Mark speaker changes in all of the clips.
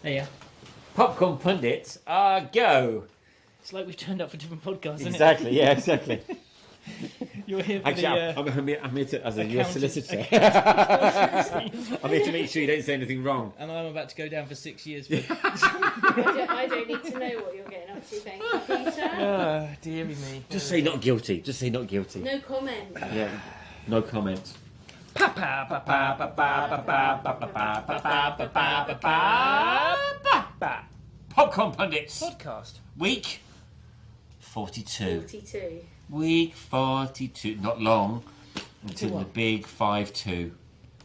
Speaker 1: There you are.
Speaker 2: Popcorn Pundits, go!
Speaker 1: It's like we've turned up for different podcasts, isn't
Speaker 2: Exactly, yeah, exactly.
Speaker 1: it? You're here for
Speaker 2: Actually, I'm here to, as a US solicitor. I'm here to make sure you don't say anything wrong.
Speaker 1: And I'm about to go down for 6 years. For...
Speaker 3: I don't need to know what you're getting up to, thank you, Peter.
Speaker 1: Oh, dearie me.
Speaker 2: Just say not guilty. Just say not guilty.
Speaker 3: No comment.
Speaker 2: Yeah, no comment. Popcorn Pundits.
Speaker 1: Podcast.
Speaker 2: Week 42.
Speaker 3: 42.
Speaker 2: Week 42. Not long until the
Speaker 1: what?
Speaker 2: big 5-2.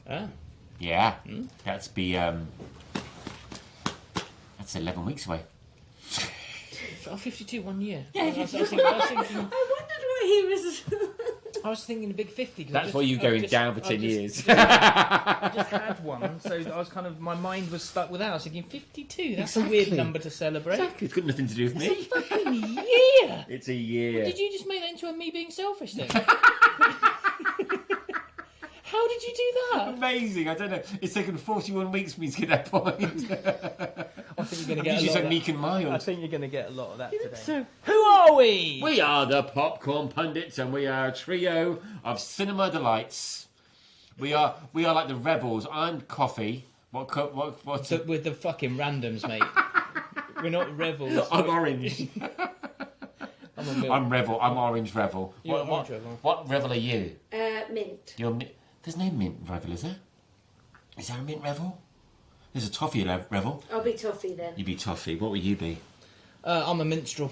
Speaker 1: Ah.
Speaker 2: Yeah, that's 11 weeks away.
Speaker 1: Oh, 52, 1 year.
Speaker 2: Yeah,
Speaker 1: I was thinking,
Speaker 3: I wondered what he was...
Speaker 1: I was thinking a big 50.
Speaker 2: That's why you're going down for 10 years.
Speaker 1: I just had one, so I was kind of, my mind was stuck with that. I was thinking 52, that's a weird number to celebrate.
Speaker 2: Exactly, it's got nothing to do with me.
Speaker 1: It's a fucking year!
Speaker 2: It's a year.
Speaker 1: Did you just make that into a me being selfish then? How did you do that?
Speaker 2: Amazing, I don't know. It's taken 41 weeks for me to get that point.
Speaker 1: I think you're going to get a lot
Speaker 2: so
Speaker 1: of that.
Speaker 2: meek and mild.
Speaker 1: I think you're going to get a lot of that today.
Speaker 2: So,
Speaker 1: who are we?
Speaker 2: we are the Popcorn Pundits, and we are a trio of cinema delights. We are like the rebels. I'm coffee. What's
Speaker 1: With the fucking randoms, mate. We're not rebels.
Speaker 2: I'm orange.
Speaker 1: I'm a milk.
Speaker 2: I'm rebel. I'm orange rebel.
Speaker 1: You're orange rebel.
Speaker 2: What rebel are you?
Speaker 3: Mint.
Speaker 2: There's no mint rebel, is there? Is there a mint rebel? There's a toffee rebel.
Speaker 3: I'll be toffee then.
Speaker 2: You'd be toffee. What will you be?
Speaker 1: I'm a minstrel.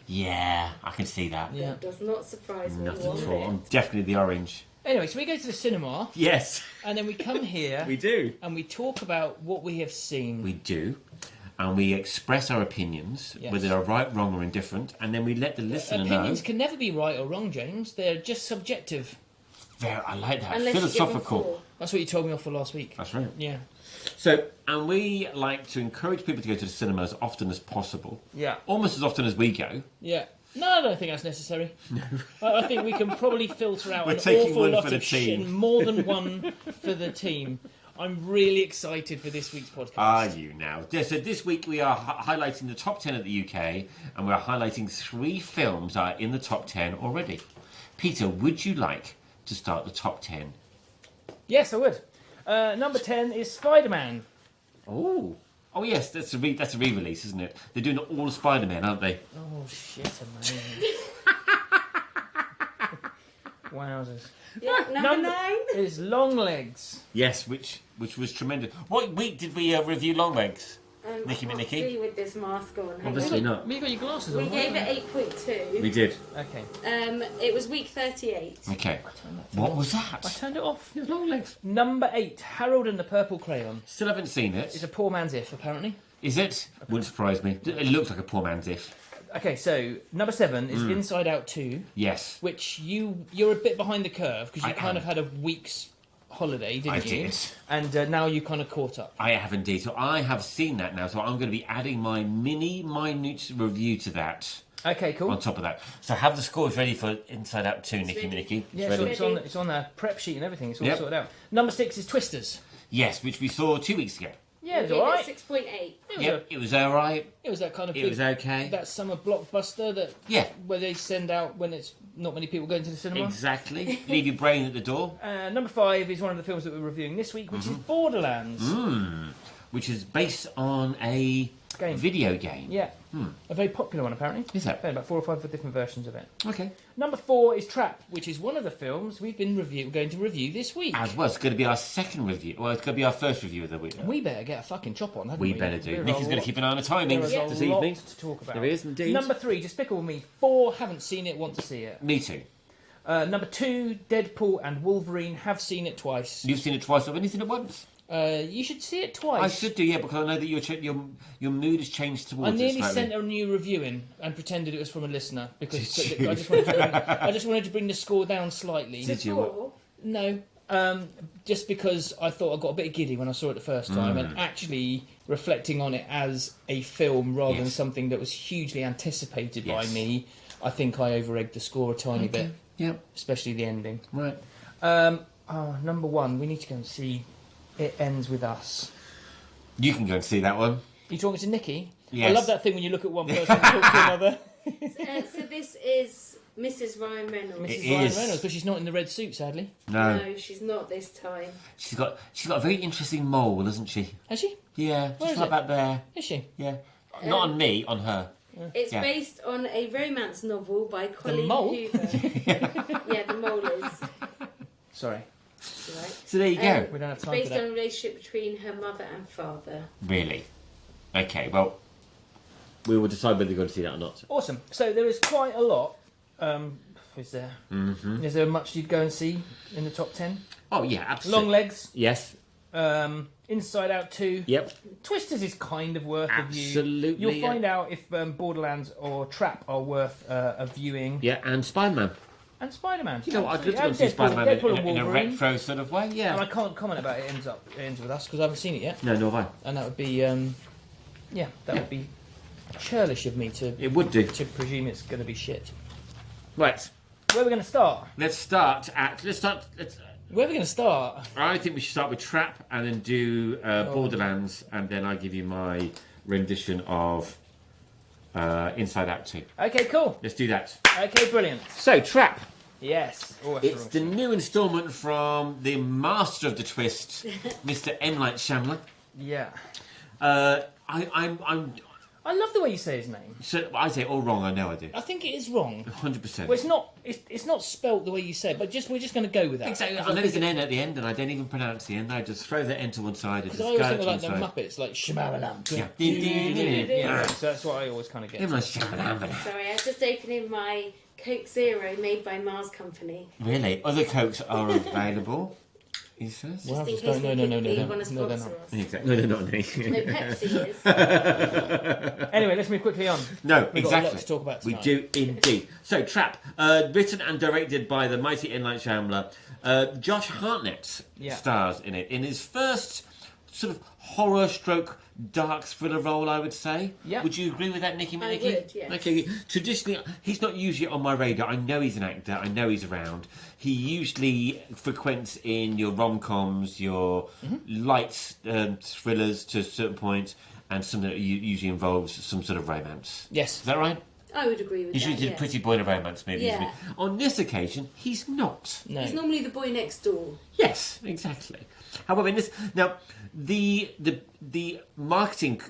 Speaker 2: Yeah, I can see that.
Speaker 1: Yeah.
Speaker 3: That does not surprise me
Speaker 2: Not
Speaker 3: one
Speaker 2: at all.
Speaker 3: bit.
Speaker 2: I'm definitely the orange.
Speaker 1: Anyway, so we go to the cinema,
Speaker 2: Yes,
Speaker 1: and then we come here,
Speaker 2: we do.
Speaker 1: and we talk about what we have seen.
Speaker 2: We do. And we express our opinions,
Speaker 1: Yes.
Speaker 2: whether they're right, wrong, or indifferent, and then we let the listener
Speaker 1: Opinions
Speaker 2: know.
Speaker 1: can never be right or wrong, James. They're just subjective.
Speaker 2: I like that.
Speaker 3: Unless you give them
Speaker 2: Philosophical.
Speaker 3: 4.
Speaker 1: That's what you told me off for last week.
Speaker 2: That's right.
Speaker 1: Yeah.
Speaker 2: So, and we like to encourage people to go to the cinema as often as possible.
Speaker 1: Yeah.
Speaker 2: Almost as often as we go.
Speaker 1: Yeah. No, I don't think that's necessary. No. I think we can probably filter out
Speaker 2: We're
Speaker 1: an
Speaker 2: taking
Speaker 1: awful
Speaker 2: one
Speaker 1: lot
Speaker 2: for the
Speaker 1: of shit,
Speaker 2: team.
Speaker 1: more than one for the team. I'm really excited for this week's podcast.
Speaker 2: Are you now? Yeah, so this week we are highlighting the top 10 at the UK, and we're highlighting 3 films that are in the top 10 already. Peter, would you like to start the top 10?
Speaker 1: Yes, I would. Number 10 is Spider-Man.
Speaker 2: Oh yes, that's a re-release, isn't it? They're doing all the Spider-Man, aren't they?
Speaker 1: Oh, shit, man. Wowzers.
Speaker 3: Yeah, number 9.
Speaker 1: Is Longlegs.
Speaker 2: Yes, which was tremendous. What week did we review Longlegs? Nicky
Speaker 3: I can't
Speaker 2: Nicky?
Speaker 3: see with this mask on. Hang
Speaker 2: Obviously
Speaker 3: on.
Speaker 2: not.
Speaker 1: You got your glasses
Speaker 3: We
Speaker 1: on.
Speaker 3: gave it 8.2.
Speaker 2: We did.
Speaker 1: Okay.
Speaker 3: It was week 38.
Speaker 2: Okay. What was
Speaker 1: I
Speaker 2: that?
Speaker 1: turned it off.
Speaker 2: It was Longlegs.
Speaker 1: Number 8, Harold and the Purple Crayon.
Speaker 2: Still haven't seen
Speaker 1: It's
Speaker 2: it.
Speaker 1: a poor man's if, apparently.
Speaker 2: Is it? Wouldn't surprise me. It looks like a poor man's if.
Speaker 1: Okay, so number 7 is Inside Out 2,
Speaker 2: Yes.
Speaker 1: which you're a bit behind the curve because you
Speaker 2: I
Speaker 1: kind
Speaker 2: am.
Speaker 1: of had a week's holiday, didn't
Speaker 2: I
Speaker 1: you?
Speaker 2: did.
Speaker 1: And now you kind of caught up.
Speaker 2: I have indeed. So I have seen that now. So I'm going to be adding my minute review to that.
Speaker 1: Okay, cool.
Speaker 2: On top of that. So have the scores ready for Inside Out 2, Nicky
Speaker 3: ready.
Speaker 2: Nicky.
Speaker 1: Yeah,
Speaker 2: Ready?
Speaker 1: so it's on a prep sheet and everything. It's all
Speaker 2: Yep.
Speaker 1: sorted out. Number 6 is Twisters.
Speaker 2: Yes, which we saw 2 weeks ago.
Speaker 1: Yeah,
Speaker 3: We
Speaker 1: it's
Speaker 3: gave
Speaker 1: all right.
Speaker 3: it 6.8.
Speaker 2: Yep, it was alright.
Speaker 1: It was that kind of
Speaker 2: It
Speaker 1: big,
Speaker 2: was okay.
Speaker 1: that summer blockbuster that
Speaker 2: Yeah.
Speaker 1: where they send out when it's not many people going to the cinema.
Speaker 2: Exactly. Leave your brain at the door.
Speaker 1: Number 5 is one of the films that we're reviewing this week, which is Borderlands.
Speaker 2: Which is based on a
Speaker 1: Game.
Speaker 2: video game.
Speaker 1: Yeah, a very popular one apparently.
Speaker 2: Is that?
Speaker 1: About 4 or 5 different versions of it.
Speaker 2: Okay.
Speaker 1: Number 4 is Trap, which is one of the films we've been going to review this week.
Speaker 2: As well, it's going to be our second review. Well, it's going to be our first review of the week.
Speaker 1: We better get a fucking chop on, hadn't we?
Speaker 2: We better do.
Speaker 1: There
Speaker 2: Nicky's
Speaker 1: are
Speaker 2: going to keep an eye on the timings
Speaker 1: There is
Speaker 2: this
Speaker 1: a lot
Speaker 2: evening.
Speaker 1: to talk about.
Speaker 2: There is indeed.
Speaker 1: Number 3, Despicable Me. 4, haven't seen it, want to see it.
Speaker 2: Me too.
Speaker 1: Number 2, Deadpool and Wolverine, have seen it twice.
Speaker 2: You've seen it twice. I've only seen it once.
Speaker 1: You should see it twice.
Speaker 2: I should do, yeah, because I know that your mood has changed
Speaker 1: I
Speaker 2: towards it
Speaker 1: nearly
Speaker 2: slightly.
Speaker 1: sent a new review in and pretended it was from a listener because
Speaker 2: Did you?
Speaker 1: I just wanted to bring the score down slightly.
Speaker 2: Did you?
Speaker 3: 4.
Speaker 1: No, just because I thought I got a bit giddy when I saw it the first time, and actually reflecting on it as a film rather than
Speaker 2: Yes.
Speaker 1: something that was hugely anticipated by
Speaker 2: Yes.
Speaker 1: me, I think I over-egged the score a tiny bit,
Speaker 2: Yeah,
Speaker 1: especially the ending.
Speaker 2: right.
Speaker 1: Number 1, we need to go and see It Ends With Us.
Speaker 2: You can go and see that one.
Speaker 1: You talking to Nikki?
Speaker 2: Yes.
Speaker 1: I love that thing when you look at one person and talk to another.
Speaker 3: So this is Mrs. Ryan Reynolds.
Speaker 2: It
Speaker 1: Mrs. Ryan
Speaker 2: is.
Speaker 1: Reynolds, but she's not in the red suit, sadly.
Speaker 2: No.
Speaker 3: No, she's not this time.
Speaker 2: She's got a very interesting mole, hasn't she?
Speaker 1: Has she?
Speaker 2: Yeah,
Speaker 1: Where
Speaker 2: just
Speaker 1: is
Speaker 2: right
Speaker 1: it?
Speaker 2: back there.
Speaker 1: Is she?
Speaker 2: Yeah. Not on me, on her.
Speaker 3: It's
Speaker 2: Yeah.
Speaker 3: based on a romance novel by Colleen
Speaker 1: mole?
Speaker 3: Hoover. Yeah, the mole is.
Speaker 1: Sorry.
Speaker 3: Right.
Speaker 2: So there you go.
Speaker 1: We don't have
Speaker 3: It's
Speaker 1: time for
Speaker 3: based on
Speaker 1: that.
Speaker 3: a relationship between her mother and father.
Speaker 2: Really? Okay, well, we will decide whether you're going to see that or not.
Speaker 1: Awesome. So there is quite a lot. Is there?
Speaker 2: Mm-hmm.
Speaker 1: Is there much you'd go and see in the top 10?
Speaker 2: Oh, yeah, absolutely.
Speaker 1: Long Legs.
Speaker 2: Yes.
Speaker 1: Inside Out 2.
Speaker 2: Yep.
Speaker 1: Twisters is kind of worth a view.
Speaker 2: Absolutely.
Speaker 1: You'll find out if Borderlands or Trap are worth a viewing.
Speaker 2: Yeah, and Spider-Man.
Speaker 1: And Spider-Man.
Speaker 2: You know what, I'd love to go
Speaker 1: And
Speaker 2: and see Spider-Man
Speaker 1: Deadpool and
Speaker 2: in a
Speaker 1: Wolverine.
Speaker 2: retro sort of way.
Speaker 1: And I
Speaker 2: Yeah.
Speaker 1: can't comment about it. It ends with us because I haven't seen it yet.
Speaker 2: No, nor have
Speaker 1: And that would be, that would be churlish of me
Speaker 2: I. It would do.
Speaker 1: to presume it's going to be shit.
Speaker 2: Right.
Speaker 1: Where are we going to start?
Speaker 2: Let's start.
Speaker 1: Where are we going to start?
Speaker 2: I think we should start with Trap and then do Borderlands, and then I give you my rendition of Inside Out 2.
Speaker 1: Okay, cool.
Speaker 2: Let's do that.
Speaker 1: Okay, brilliant.
Speaker 2: So, Trap.
Speaker 1: Yes. Oh, that's
Speaker 2: It's the new instalment from the master of the twist, Mr. M. Night Shyamalan.
Speaker 1: Yeah.
Speaker 2: I'm
Speaker 1: I love the way you say his name.
Speaker 2: so I say it all wrong. I know I do.
Speaker 1: I think it is wrong.
Speaker 2: 100%.
Speaker 1: Well, it's not. It's not spelt the way you say it, but we're just going to go with that.
Speaker 2: Exactly.
Speaker 1: Because
Speaker 2: And then there's an N at the end, and I don't even pronounce the end. I just throw the N to one side and just
Speaker 1: I always
Speaker 2: go
Speaker 1: think
Speaker 2: to
Speaker 1: of
Speaker 2: one
Speaker 1: like the
Speaker 2: side.
Speaker 1: Muppets, like Shmamalam.
Speaker 2: Yeah.
Speaker 1: Yeah, so that's what I always kind of get.
Speaker 2: M. Night Shyamalan.
Speaker 3: Sorry, I was just opening my Coke Zero made byArs Company.
Speaker 2: Really? Other Cokes are available, he says.
Speaker 1: Well,
Speaker 3: Just in
Speaker 1: just
Speaker 3: case
Speaker 1: don't-
Speaker 3: they
Speaker 1: no,
Speaker 3: could
Speaker 1: no,
Speaker 3: be
Speaker 1: no,
Speaker 3: want to
Speaker 1: no, they're
Speaker 3: sponsor
Speaker 1: not.
Speaker 3: us.
Speaker 2: Exactly. No, they're not.
Speaker 3: No, Pepsi is.
Speaker 1: Anyway, let's move quickly on.
Speaker 2: No,
Speaker 1: We've got a
Speaker 2: exactly.
Speaker 1: lot to talk about
Speaker 2: We
Speaker 1: tonight.
Speaker 2: do indeed. So, Trap, written and directed by the mighty M. Night Shyamalan. Josh Hartnett
Speaker 1: Yeah.
Speaker 2: stars in it. In his first sort of horror stroke dark thriller role, I would say.
Speaker 1: Yeah.
Speaker 2: Would you agree with that, Nikki?
Speaker 3: I
Speaker 2: Nikki?
Speaker 3: would, yes.
Speaker 2: Okay. Traditionally, he's not usually on my radar. I know he's an actor. I know he's around. He usually frequents in your rom-coms, your light thrillers to a certain point, and something that usually involves some sort of romance.
Speaker 1: Yes.
Speaker 2: Is that right?
Speaker 3: I would agree with
Speaker 2: He's
Speaker 3: that.
Speaker 2: usually
Speaker 3: Yeah.
Speaker 2: a pretty boy in a romance movie. isn't he?
Speaker 3: Yeah.
Speaker 2: On this occasion, he's not.
Speaker 1: No.
Speaker 3: He's normally the boy next door.
Speaker 2: Yes, exactly. However, in this now, the marketing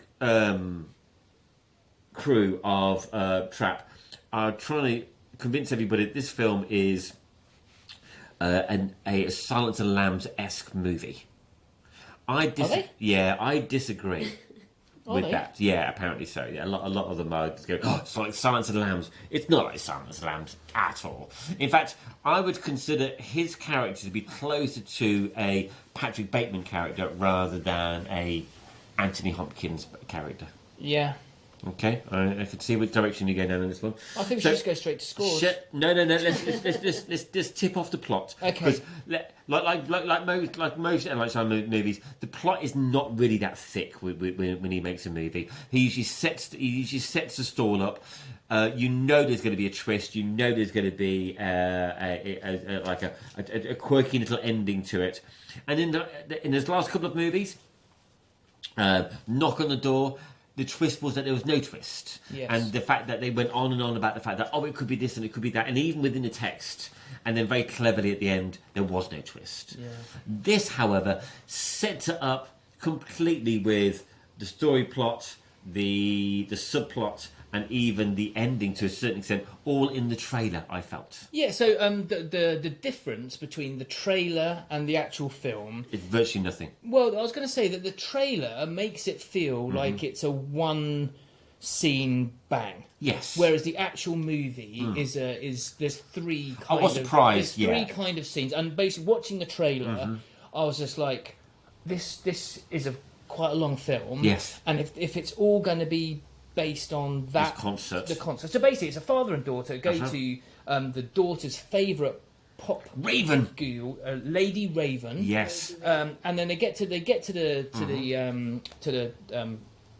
Speaker 2: crew of Trap are trying to convince everybody that this film is a Silence of the Lambs-esque movie.
Speaker 1: Are they?
Speaker 2: Yeah, I disagree.
Speaker 1: Are
Speaker 2: With
Speaker 1: they?
Speaker 2: that, yeah, apparently so. Yeah, a lot of them are just go. Oh, it's like Silence of the Lambs. It's not like Silence of the Lambs at all. In fact, I would consider his character to be closer to a Patrick Bateman character rather than a Anthony Hopkins character.
Speaker 1: Yeah.
Speaker 2: Okay, I can see which direction you go down in this one.
Speaker 1: I think we
Speaker 2: So-
Speaker 1: should just go straight to scores.
Speaker 2: No. Let's just tip off the plot.
Speaker 1: Okay.
Speaker 2: 'Cause like most M. Night Shyamalan movies, the plot is not really that thick when he makes a movie. He usually sets the stall up. You know there's going to be a twist. You know there's going to be a quirky little ending to it. And in his last couple of movies, Knock on the Door, the twist was that there was no twist.
Speaker 1: Yes.
Speaker 2: And the fact that they went on and on about the fact that, it could be this and it could be that. And even within the text, and then very cleverly at the end, there was no twist.
Speaker 1: Yeah.
Speaker 2: This, however, sets it up completely with the story plot, the subplot, and even the ending to a certain extent, all in the trailer, I felt.
Speaker 1: Yeah, so the difference between the trailer and the actual film.
Speaker 2: It's virtually nothing.
Speaker 1: Well, I was going to say that the trailer makes it feel like it's a one scene bang.
Speaker 2: Yes.
Speaker 1: Whereas the actual movie is there's three.
Speaker 2: I was surprised,
Speaker 1: There's three
Speaker 2: yeah.
Speaker 1: kind of scenes, and basically watching the trailer, I was just like, this is quite a long film.
Speaker 2: Yes.
Speaker 1: And if it's all going to be based on that
Speaker 2: This concert.
Speaker 1: the concert. So basically, it's a father and daughter go
Speaker 2: Uh-huh.
Speaker 1: to the daughter's favourite pop
Speaker 2: Raven.
Speaker 1: girl, Lady Raven.
Speaker 2: Yes.
Speaker 1: And then they get to the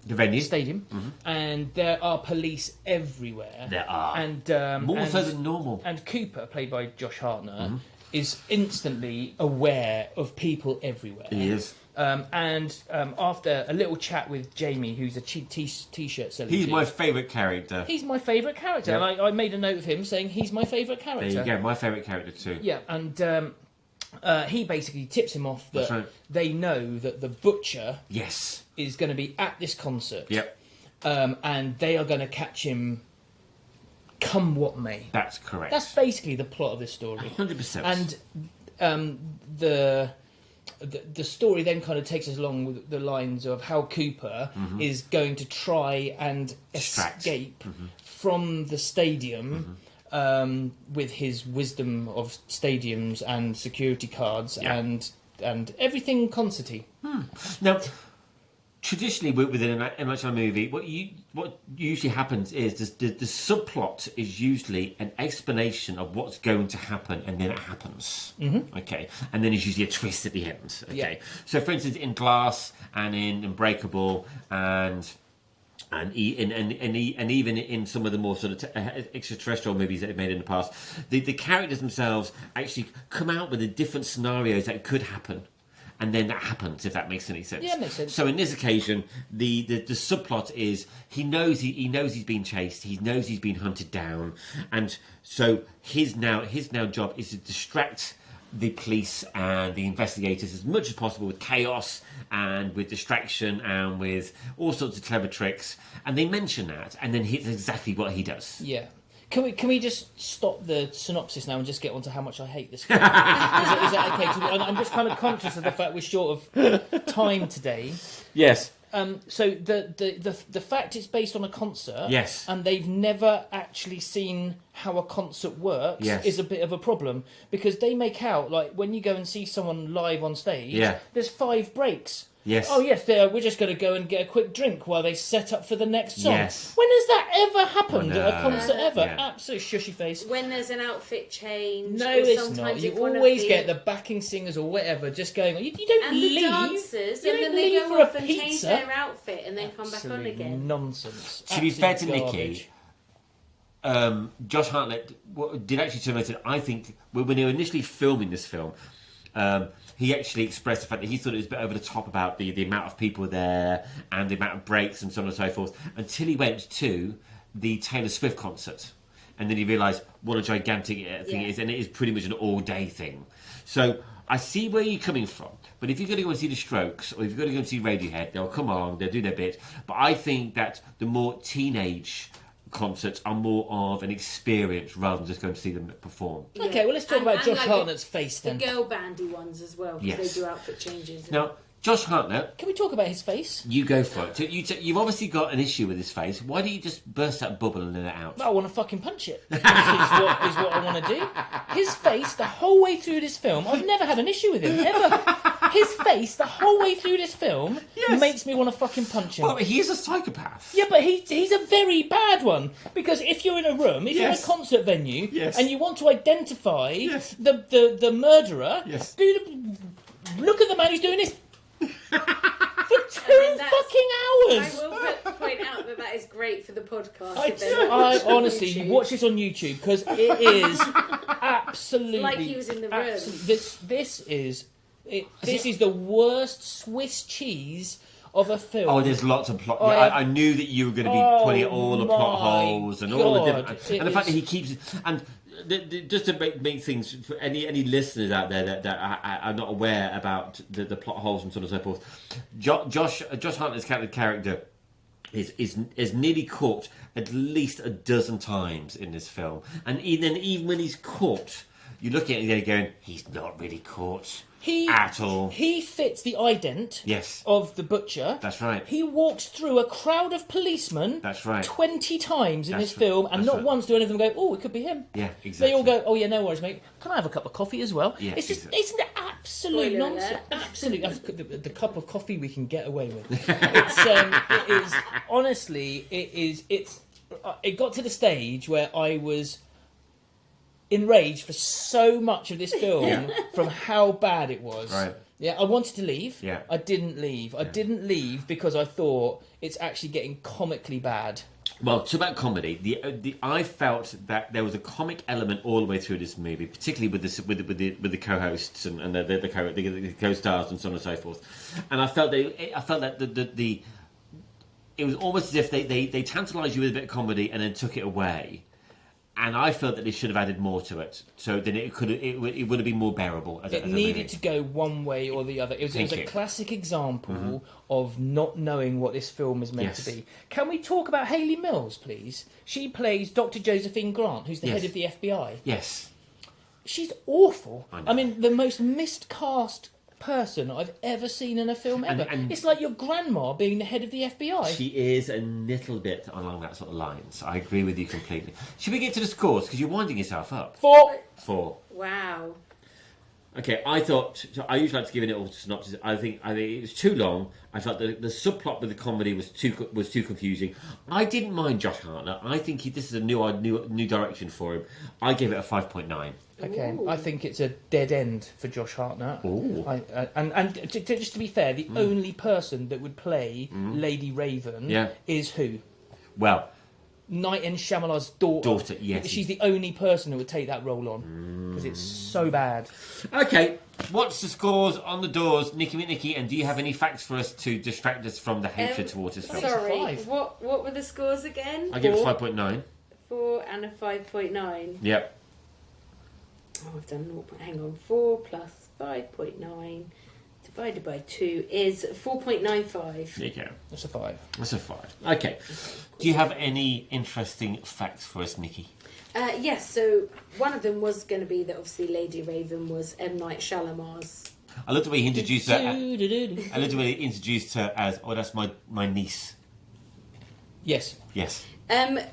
Speaker 2: The venue.
Speaker 1: stadium, and there are police everywhere.
Speaker 2: There are.
Speaker 1: and
Speaker 2: More
Speaker 1: and,
Speaker 2: so than normal.
Speaker 1: And Cooper, played by Josh Hartnett, is instantly aware of people everywhere.
Speaker 2: He is.
Speaker 1: And after a little chat with Jamie, who's a cheap t-shirt seller.
Speaker 2: He's my favourite character.
Speaker 1: He's my favourite character.
Speaker 2: Yeah.
Speaker 1: And I made a note of him saying he's my favourite character.
Speaker 2: There you go, my favourite character too.
Speaker 1: Yeah, and he basically tips him off that
Speaker 2: right.
Speaker 1: they know that the butcher
Speaker 2: Yes.
Speaker 1: is going to be at this concert.
Speaker 2: Yep.
Speaker 1: And they are going to catch him come what may.
Speaker 2: That's correct.
Speaker 1: That's basically the plot of this story.
Speaker 2: 100%.
Speaker 1: And the story then kind of takes us along with the lines of how Cooper is going to try and escape from the stadium with his wisdom of stadiums and security cards and everything concerty.
Speaker 2: Now, traditionally, within a MHI movie, what usually happens is the subplot is usually an explanation of what's going to happen, and then it happens. Okay, and then there's usually a twist at the end. Okay,
Speaker 1: Yeah.
Speaker 2: so for instance, in Glass and in Unbreakable and even in some of the more sort of extraterrestrial movies that they've made in the past, the characters themselves actually come out with the different scenarios that could happen. And then that happens, if that makes any sense.
Speaker 1: Yeah, it makes sense.
Speaker 2: So in this occasion, the subplot is he knows he's been chased, he knows he's been hunted down, and so his now job is to distract the police and the investigators as much as possible with chaos and with distraction and with all sorts of clever tricks. And they mention that, and then it's exactly what he does.
Speaker 1: Yeah. Can we just stop the synopsis now and just get on to how much I hate this film? is that okay? 'Cause I'm just kind of conscious of the fact we're short of time today.
Speaker 2: Yes.
Speaker 1: So the fact it's based on a concert,
Speaker 2: Yes.
Speaker 1: and they've never actually seen how a concert works,
Speaker 2: Yes.
Speaker 1: is a bit of a problem, because they make out like when you go and see someone live on stage,
Speaker 2: Yeah.
Speaker 1: there's 5 breaks.
Speaker 2: Yes.
Speaker 1: Oh yes, we're just going to go and get a quick drink while they set up for the next song.
Speaker 2: Yes.
Speaker 1: When has that ever happened at a concert ever?
Speaker 2: Yeah.
Speaker 1: Absolute shushy face.
Speaker 3: When there's an outfit change.
Speaker 1: No,
Speaker 3: or
Speaker 1: it's
Speaker 3: sometimes
Speaker 1: not. You
Speaker 3: if one of
Speaker 1: always
Speaker 3: the-
Speaker 1: get the backing singers or whatever just going. You don't
Speaker 3: and
Speaker 1: leave.
Speaker 3: the dancers,
Speaker 1: You
Speaker 3: and
Speaker 1: don't
Speaker 3: then they
Speaker 1: leave
Speaker 3: go
Speaker 1: for a
Speaker 3: off and change
Speaker 1: pizza.
Speaker 3: their outfit and then come back on
Speaker 1: Absolute
Speaker 3: again.
Speaker 1: Nonsense.
Speaker 2: To be fair to
Speaker 1: Absolute
Speaker 2: Nikki,
Speaker 1: garbage.
Speaker 2: Josh Hartnett did actually turn around and say, I think when they were initially filming this film, he actually expressed the fact that he thought it was a bit over the top about the amount of people there and the amount of breaks and so on and so forth, until he went to the Taylor Swift concert. And then he realised what a gigantic thing it is, and it is pretty much an all-day thing. So I see where you're coming from, but if you're going to go and see the Strokes, or if you're going to go and see Radiohead, they'll come along, they'll do their bit. But I think that the more teenage concerts are more of an experience rather than just going to see them perform.
Speaker 3: Yeah.
Speaker 1: Okay, well let's talk
Speaker 3: And-
Speaker 1: about
Speaker 3: and
Speaker 1: Josh
Speaker 3: like
Speaker 1: Hartnett's face
Speaker 3: The
Speaker 1: then.
Speaker 3: girl bandy ones as well, because
Speaker 2: Yes.
Speaker 3: they do outfit changes.
Speaker 2: Now, Josh Hartnett,
Speaker 1: Can we talk about his face?
Speaker 2: you go for it. You've obviously got an issue with his face. Why don't you just burst that bubble and let it out?
Speaker 1: I want to fucking punch it. is what I want to do. His face the whole way through this film. I've never had an issue with him ever. His face the whole way through this film makes me want to fucking punch him.
Speaker 2: Well, he is a psychopath.
Speaker 1: Yeah, but he's a very bad one. Because if you're in a room, if you're in a concert venue,
Speaker 2: Yes.
Speaker 1: and you want to identify
Speaker 2: Yes.
Speaker 1: the murderer,
Speaker 2: Yes.
Speaker 1: look at the man who's doing this for 2
Speaker 3: that's-
Speaker 1: fucking
Speaker 3: I
Speaker 1: hours.
Speaker 3: will point out that is great for the podcast.
Speaker 1: I
Speaker 3: if they're
Speaker 1: I
Speaker 3: watching on
Speaker 1: honestly
Speaker 3: YouTube.
Speaker 1: watch this on YouTube because it is absolutely
Speaker 3: It's like he was in the room.
Speaker 1: This is the worst Swiss cheese of a film.
Speaker 2: Oh, there's lots of plot.
Speaker 1: Oh,
Speaker 2: Yeah,
Speaker 1: yeah.
Speaker 2: I knew that you were going to be
Speaker 1: Oh,
Speaker 2: putting all the plot
Speaker 1: my
Speaker 2: holes and all the
Speaker 1: God,
Speaker 2: different,
Speaker 1: it
Speaker 2: and the fact
Speaker 1: is-
Speaker 2: that he keeps and just to make things for any listeners out there that are not aware about the plot holes and so on and so forth. Josh Hartnett's character is nearly caught at least a dozen times in this film, and even when he's caught, you look at it and you're going, he's not really caught. At all.
Speaker 1: He fits the ident
Speaker 2: Yes.
Speaker 1: of the butcher.
Speaker 2: That's right.
Speaker 1: He walks through a crowd of policemen
Speaker 2: That's right.
Speaker 1: 20 times in
Speaker 2: That's
Speaker 1: this film, and
Speaker 2: that's
Speaker 1: not
Speaker 2: right.
Speaker 1: once do any of them go, oh, it could be him.
Speaker 2: Yeah, exactly.
Speaker 1: They all go, oh yeah, no worries, mate. Can I have a cup of coffee as well?
Speaker 2: Yeah,
Speaker 1: it's just,
Speaker 2: exactly.
Speaker 1: it's absolute
Speaker 3: Spoiler
Speaker 1: nonsense.
Speaker 3: alert.
Speaker 1: Absolute. The cup of coffee we can get away with. It is, honestly, it got to the stage where I was enraged for so much of this film from how bad it was.
Speaker 2: Right.
Speaker 1: Yeah, I wanted to leave.
Speaker 2: Yeah.
Speaker 1: I didn't leave. I didn't leave because I thought it's actually getting comically bad.
Speaker 2: Well, to about comedy, I felt that there was a comic element all the way through this movie, particularly with the co-hosts and the co-stars and so on and so forth. And I felt that it was almost as if they tantalised you with a bit of comedy and then took it away. And I felt that they should have added more to it, so then it would have been more bearable.
Speaker 1: It needed to go one way or the other. It was a classic example of not knowing what this film is meant to be. Can we talk about Hayley Mills, please? She plays Dr. Josephine Grant, who's the head of the FBI.
Speaker 2: Yes.
Speaker 1: She's awful. I mean, the most miscast person I've ever seen in a film ever. And it's like your grandma being the head of the FBI.
Speaker 2: She is a little bit along that sort of lines. I agree with you completely. Should we get to the scores? Because you're winding yourself up. 4.
Speaker 3: Wow.
Speaker 2: Okay, I usually like to give it all synopsis. I think it was too long. I felt the subplot with the comedy was too confusing. I didn't mind Josh Hartnett. I think this is a new direction for him. I give it a 5.9.
Speaker 1: Okay, ooh. I think it's a dead end for Josh Hartnett.
Speaker 2: Ooh.
Speaker 1: Just to be fair, the only person that would play Lady Raven is who?
Speaker 2: Well,
Speaker 1: Night and Shyamalan's daughter.
Speaker 2: Yes.
Speaker 1: She's the only person who would take that role on because it's so bad.
Speaker 2: Okay, what's the scores on the doors, Nikki? And do you have any facts for us to distract us from the hatred towards this film?
Speaker 3: Sorry, what were the scores again?
Speaker 2: I give it 5.9.
Speaker 3: 4 and a 5.9.
Speaker 2: Yep.
Speaker 3: Oh, I've done 0. Hang on. 4 plus 5.9 divided by 2 is 4.95.
Speaker 2: There you go.
Speaker 1: That's a 5.
Speaker 2: That's a 5. Okay. Do you have any interesting facts for us, Nikki?
Speaker 3: Yes. So one of them was going to be that obviously Lady Raven was M. Night Shyamalan's.
Speaker 2: I love the way he introduced her. I love the way he introduced her as, that's my niece.
Speaker 1: Yes.
Speaker 2: Yes.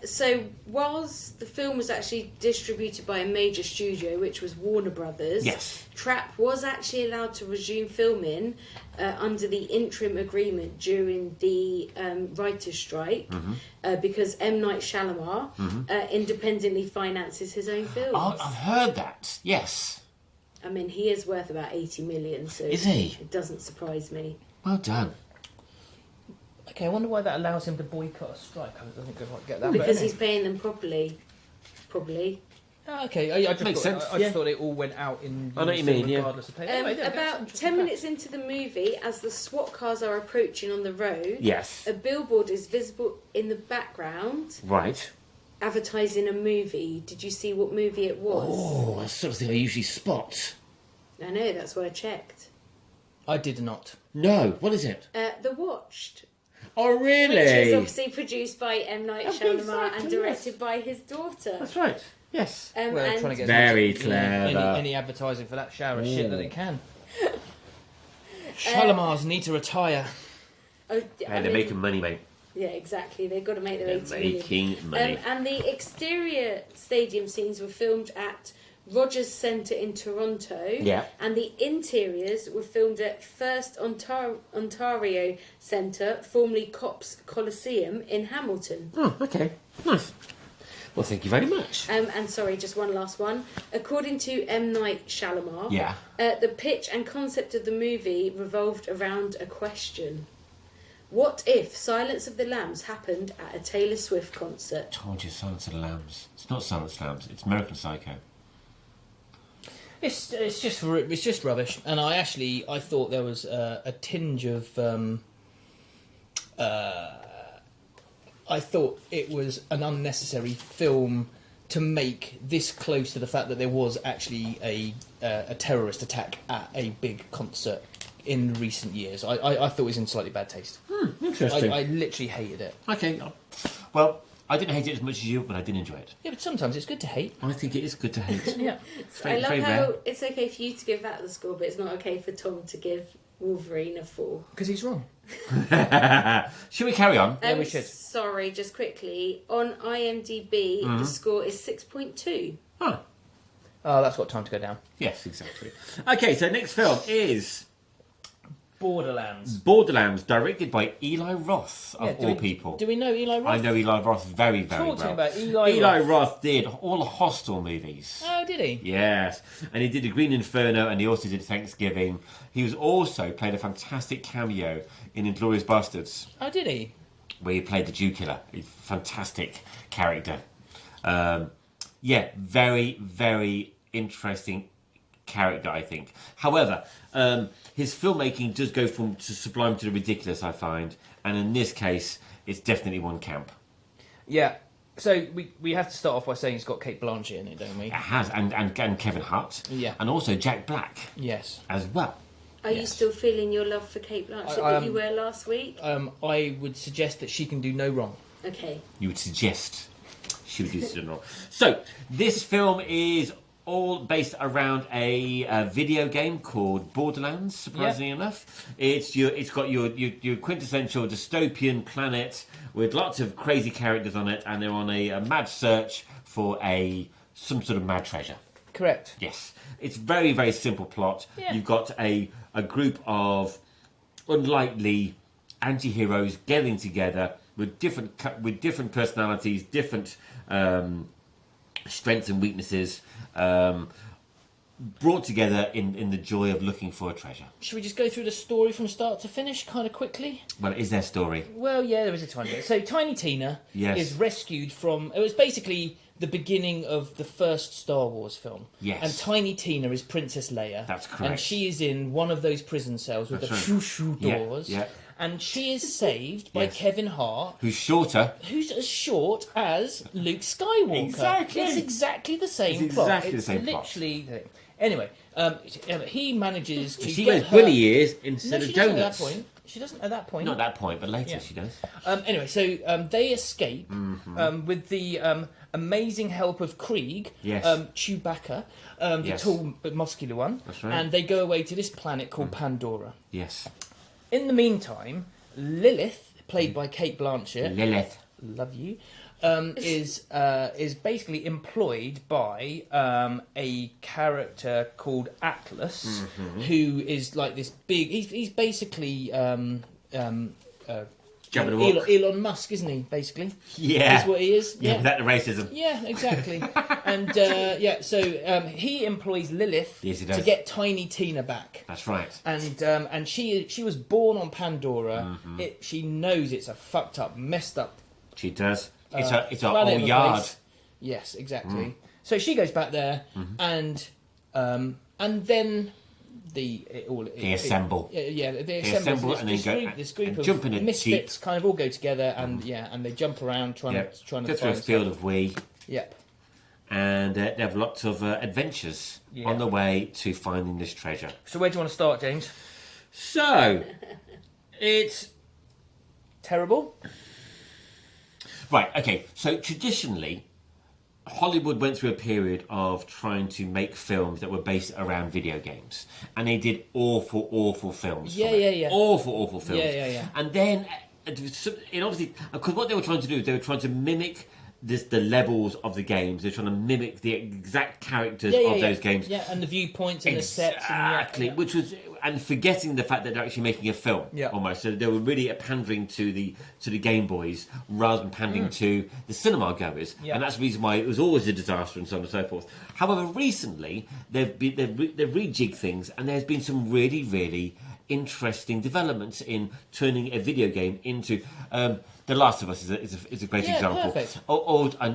Speaker 3: So whilst the film was actually distributed by a major studio, which was Warner Brothers, Trap was actually allowed to resume filming under the interim agreement during the writer's strike because M. Night Shyamalan independently finances his own films.
Speaker 2: Oh, I've heard that. Yes.
Speaker 3: I mean, he is worth about 80 million, so
Speaker 2: is he?
Speaker 3: It doesn't surprise me.
Speaker 2: Well done.
Speaker 1: Okay, I wonder why that allows him to boycott a strike. I don't think I'd quite get that.
Speaker 3: Because he's paying them properly. Probably.
Speaker 1: Oh, okay, I just
Speaker 2: Makes
Speaker 1: thought,
Speaker 2: sense.
Speaker 1: I just thought it all went out in
Speaker 2: I know what you mean,
Speaker 1: regardless of pay. Anyway,
Speaker 3: about 10 minutes into the movie, as the SWAT cars are approaching on the road, a billboard is visible in the background.
Speaker 2: Right.
Speaker 3: Advertising a movie. Did you see what movie it was?
Speaker 2: Oh, that's sort of thing I usually spot.
Speaker 3: I know, that's why I checked.
Speaker 1: I did not.
Speaker 2: No, what is it?
Speaker 3: The Watched.
Speaker 2: Oh, really?
Speaker 3: Which is obviously produced by M. Night Shyamalan and directed by his daughter.
Speaker 2: That's right. Yes.
Speaker 1: Well, trying to get
Speaker 2: very clever.
Speaker 1: Any advertising for that shower of shit that it can. Shalimars need to retire.
Speaker 2: They're making money, mate.
Speaker 3: Yeah, exactly. They've got to make their 80
Speaker 2: million. Making money.
Speaker 3: And the exterior stadium scenes were filmed at Rogers Centre in Toronto.
Speaker 2: Yeah.
Speaker 3: And the interiors were filmed at First Ontario Centre, formerly Cops Coliseum in Hamilton.
Speaker 2: Oh, okay. Nice. Well, thank you very much.
Speaker 3: And sorry, just one last one. According to M. Night Shyamalan, the pitch and concept of the movie revolved around a question. What if Silence of the Lambs happened at a Taylor Swift concert?
Speaker 2: I told you, Silence of the Lambs. It's not Silence of the Lambs. It's American Psycho.
Speaker 1: It's just rubbish, and I thought there was a tinge of. I thought it was an unnecessary film to make this close to the fact that there was actually a terrorist attack at a big concert in recent years. I thought it was in slightly bad taste.
Speaker 2: Interesting.
Speaker 1: I literally hated it.
Speaker 2: Okay, well, I didn't hate it as much as you, but I did enjoy it.
Speaker 1: Yeah, but sometimes it's good to hate.
Speaker 2: I think it is good to hate.
Speaker 1: Yeah.
Speaker 3: I love how it's okay for you to give that the score, but it's not okay for Tom to give Wolverine a 4.
Speaker 1: Because he's wrong.
Speaker 2: Should we carry on?
Speaker 1: Yeah, we should.
Speaker 3: Sorry, just quickly. On IMDb, the score is 6.2.
Speaker 2: Oh,
Speaker 1: that's got time to go down.
Speaker 2: yes, exactly. Okay, so next film is
Speaker 1: Borderlands,
Speaker 2: directed by Eli Roth, of all people.
Speaker 1: Do we know Eli Roth?
Speaker 2: I know Eli Roth very, very well.
Speaker 1: Talk to me about Eli Roth.
Speaker 2: Eli Roth did all the Hostel movies.
Speaker 1: Oh, did he?
Speaker 2: Yes. And he did The Green Inferno, and he also did Thanksgiving. He was also played a fantastic cameo in Inglourious Basterds.
Speaker 1: Oh, did he?
Speaker 2: where he played the Jew killer. He's a fantastic character. Very, very interesting character, I think. However, his filmmaking does go from sublime to the ridiculous, I find. And in this case, it's definitely one camp.
Speaker 1: Yeah. So we have to start off by saying it's got Cate Blanchett in it, don't we?
Speaker 2: It has, and Kevin Hart.
Speaker 1: Yeah.
Speaker 2: And also Jack Black.
Speaker 1: Yes.
Speaker 2: As well.
Speaker 3: Are you still feeling your love for Cate Blanchett that you were last week?
Speaker 1: I would suggest that she can do no wrong.
Speaker 3: Okay.
Speaker 2: You would suggest she would do no wrong. So, this film is all based around a video game called Borderlands, surprisingly enough. It's got your quintessential dystopian planet with lots of crazy characters on it, and they're on a mad search for some sort of mad treasure.
Speaker 1: Correct.
Speaker 2: Yes. It's very, very simple plot.
Speaker 1: Yeah.
Speaker 2: You've got a group of unlikely anti-heroes getting together with different personalities, different strengths and weaknesses, brought together in the joy of looking for a treasure.
Speaker 1: Should we just go through the story from start to finish, kind of quickly?
Speaker 2: Well, it is their story.
Speaker 1: Well, yeah, there is a tiny bit. So Tiny Tina
Speaker 2: Yes.
Speaker 1: is rescued from... It was basically the beginning of the first Star Wars film.
Speaker 2: Yes.
Speaker 1: And Tiny Tina is Princess Leia.
Speaker 2: That's correct.
Speaker 1: And she is in one of those prison cells with
Speaker 2: That's
Speaker 1: the
Speaker 2: right.
Speaker 1: shoo-shoo
Speaker 2: Yeah,
Speaker 1: doors.
Speaker 2: yeah.
Speaker 1: And she is saved by
Speaker 2: Yes.
Speaker 1: Kevin Hart,
Speaker 2: Who's shorter.
Speaker 1: who's as short as Luke Skywalker.
Speaker 2: Exactly.
Speaker 1: It's exactly the same
Speaker 2: It's
Speaker 1: plot.
Speaker 2: exactly the same plot.
Speaker 1: Literally the thing. Anyway, he manages to
Speaker 2: She
Speaker 1: get
Speaker 2: goes
Speaker 1: her...
Speaker 2: bunny ears
Speaker 1: No,
Speaker 2: instead
Speaker 1: she
Speaker 2: of
Speaker 1: doesn't
Speaker 2: donuts.
Speaker 1: at that point. She doesn't at that point.
Speaker 2: Not at that point, but later
Speaker 1: Yeah.
Speaker 2: she does.
Speaker 1: Anyway, so they escape
Speaker 2: Mm-hmm.
Speaker 1: with the amazing help of Krieg,
Speaker 2: Yes.
Speaker 1: Chewbacca, the
Speaker 2: Yes.
Speaker 1: tall but muscular one,
Speaker 2: That's right.
Speaker 1: and they go away to this planet called Pandora.
Speaker 2: Yes.
Speaker 1: In the meantime, Lilith, played by Cate Blanchett,
Speaker 2: Lilith.
Speaker 1: love you, is basically employed by a character called Atlas, who is like this big. He's basically
Speaker 2: Jabberwock.
Speaker 1: Elon Musk, isn't he? Basically,
Speaker 2: Yeah.
Speaker 1: is what he is.
Speaker 2: Yeah, without the racism.
Speaker 1: Yeah, exactly. And so he employs Lilith
Speaker 2: Yes, he
Speaker 1: to
Speaker 2: does.
Speaker 1: get Tiny Tina back.
Speaker 2: That's right.
Speaker 1: And she was born on Pandora.
Speaker 2: Mm-hmm.
Speaker 1: She knows it's a fucked up, messed up.
Speaker 2: She does. It's
Speaker 1: planet
Speaker 2: our
Speaker 1: of a
Speaker 2: yard.
Speaker 1: place. Yes, exactly.
Speaker 2: Mm.
Speaker 1: So she goes back there,
Speaker 2: Mm-hmm.
Speaker 1: and then
Speaker 2: They assemble.
Speaker 1: They
Speaker 2: assemble
Speaker 1: assemble.
Speaker 2: and then go
Speaker 1: This group
Speaker 2: and
Speaker 1: of
Speaker 2: jump in a
Speaker 1: misfits
Speaker 2: jeep.
Speaker 1: kind of all go together, and and they jump around trying
Speaker 2: Yep.
Speaker 1: to
Speaker 2: Go through a
Speaker 1: find
Speaker 2: field
Speaker 1: stuff.
Speaker 2: of wee,
Speaker 1: Yep.
Speaker 2: and they have lots of adventures
Speaker 1: Yeah.
Speaker 2: on the way to finding this treasure.
Speaker 1: So where do you want to start, James?
Speaker 2: So, it's
Speaker 1: Terrible.
Speaker 2: right. Okay. So traditionally, Hollywood went through a period of trying to make films that were based around video games, and they did awful films.
Speaker 1: Yeah,
Speaker 2: from it.
Speaker 1: yeah, yeah.
Speaker 2: Awful films.
Speaker 1: Yeah.
Speaker 2: And then, it obviously, because what they were trying to do, they were trying to mimic the levels of the games. They're trying to mimic the exact characters of those games.
Speaker 1: Yeah, and the viewpoints and the sets.
Speaker 2: Exactly,
Speaker 1: And
Speaker 2: which was, and forgetting the fact that they're actually making a film, almost. So they were really pandering to the Game Boys rather than pandering to the cinema goers, and that's the reason why it was always a disaster and so on and so forth. However, recently they've rejigged things, and there's been some really interesting developments in turning a video game into. The Last of Us is a great example.
Speaker 1: Perfect.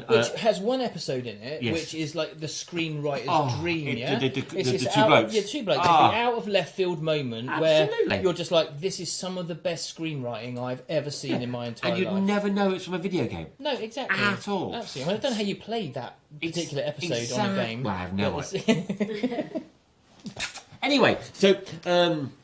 Speaker 2: Which
Speaker 1: has one episode in it,
Speaker 2: Yes.
Speaker 1: which is like the screenwriter's dream.
Speaker 2: The two
Speaker 1: out,
Speaker 2: blokes.
Speaker 1: Yeah, two blokes. It's the out of left field moment where
Speaker 2: Absolutely.
Speaker 1: you're just like, this is some of the best screenwriting I've ever seen in my entire
Speaker 2: And you'd
Speaker 1: life.
Speaker 2: never know it's from a video game.
Speaker 1: No, exactly.
Speaker 2: At all.
Speaker 1: Absolutely. I don't know how you played that particular episode on a game.
Speaker 2: Well, I have no
Speaker 1: idea.
Speaker 2: Anyway, so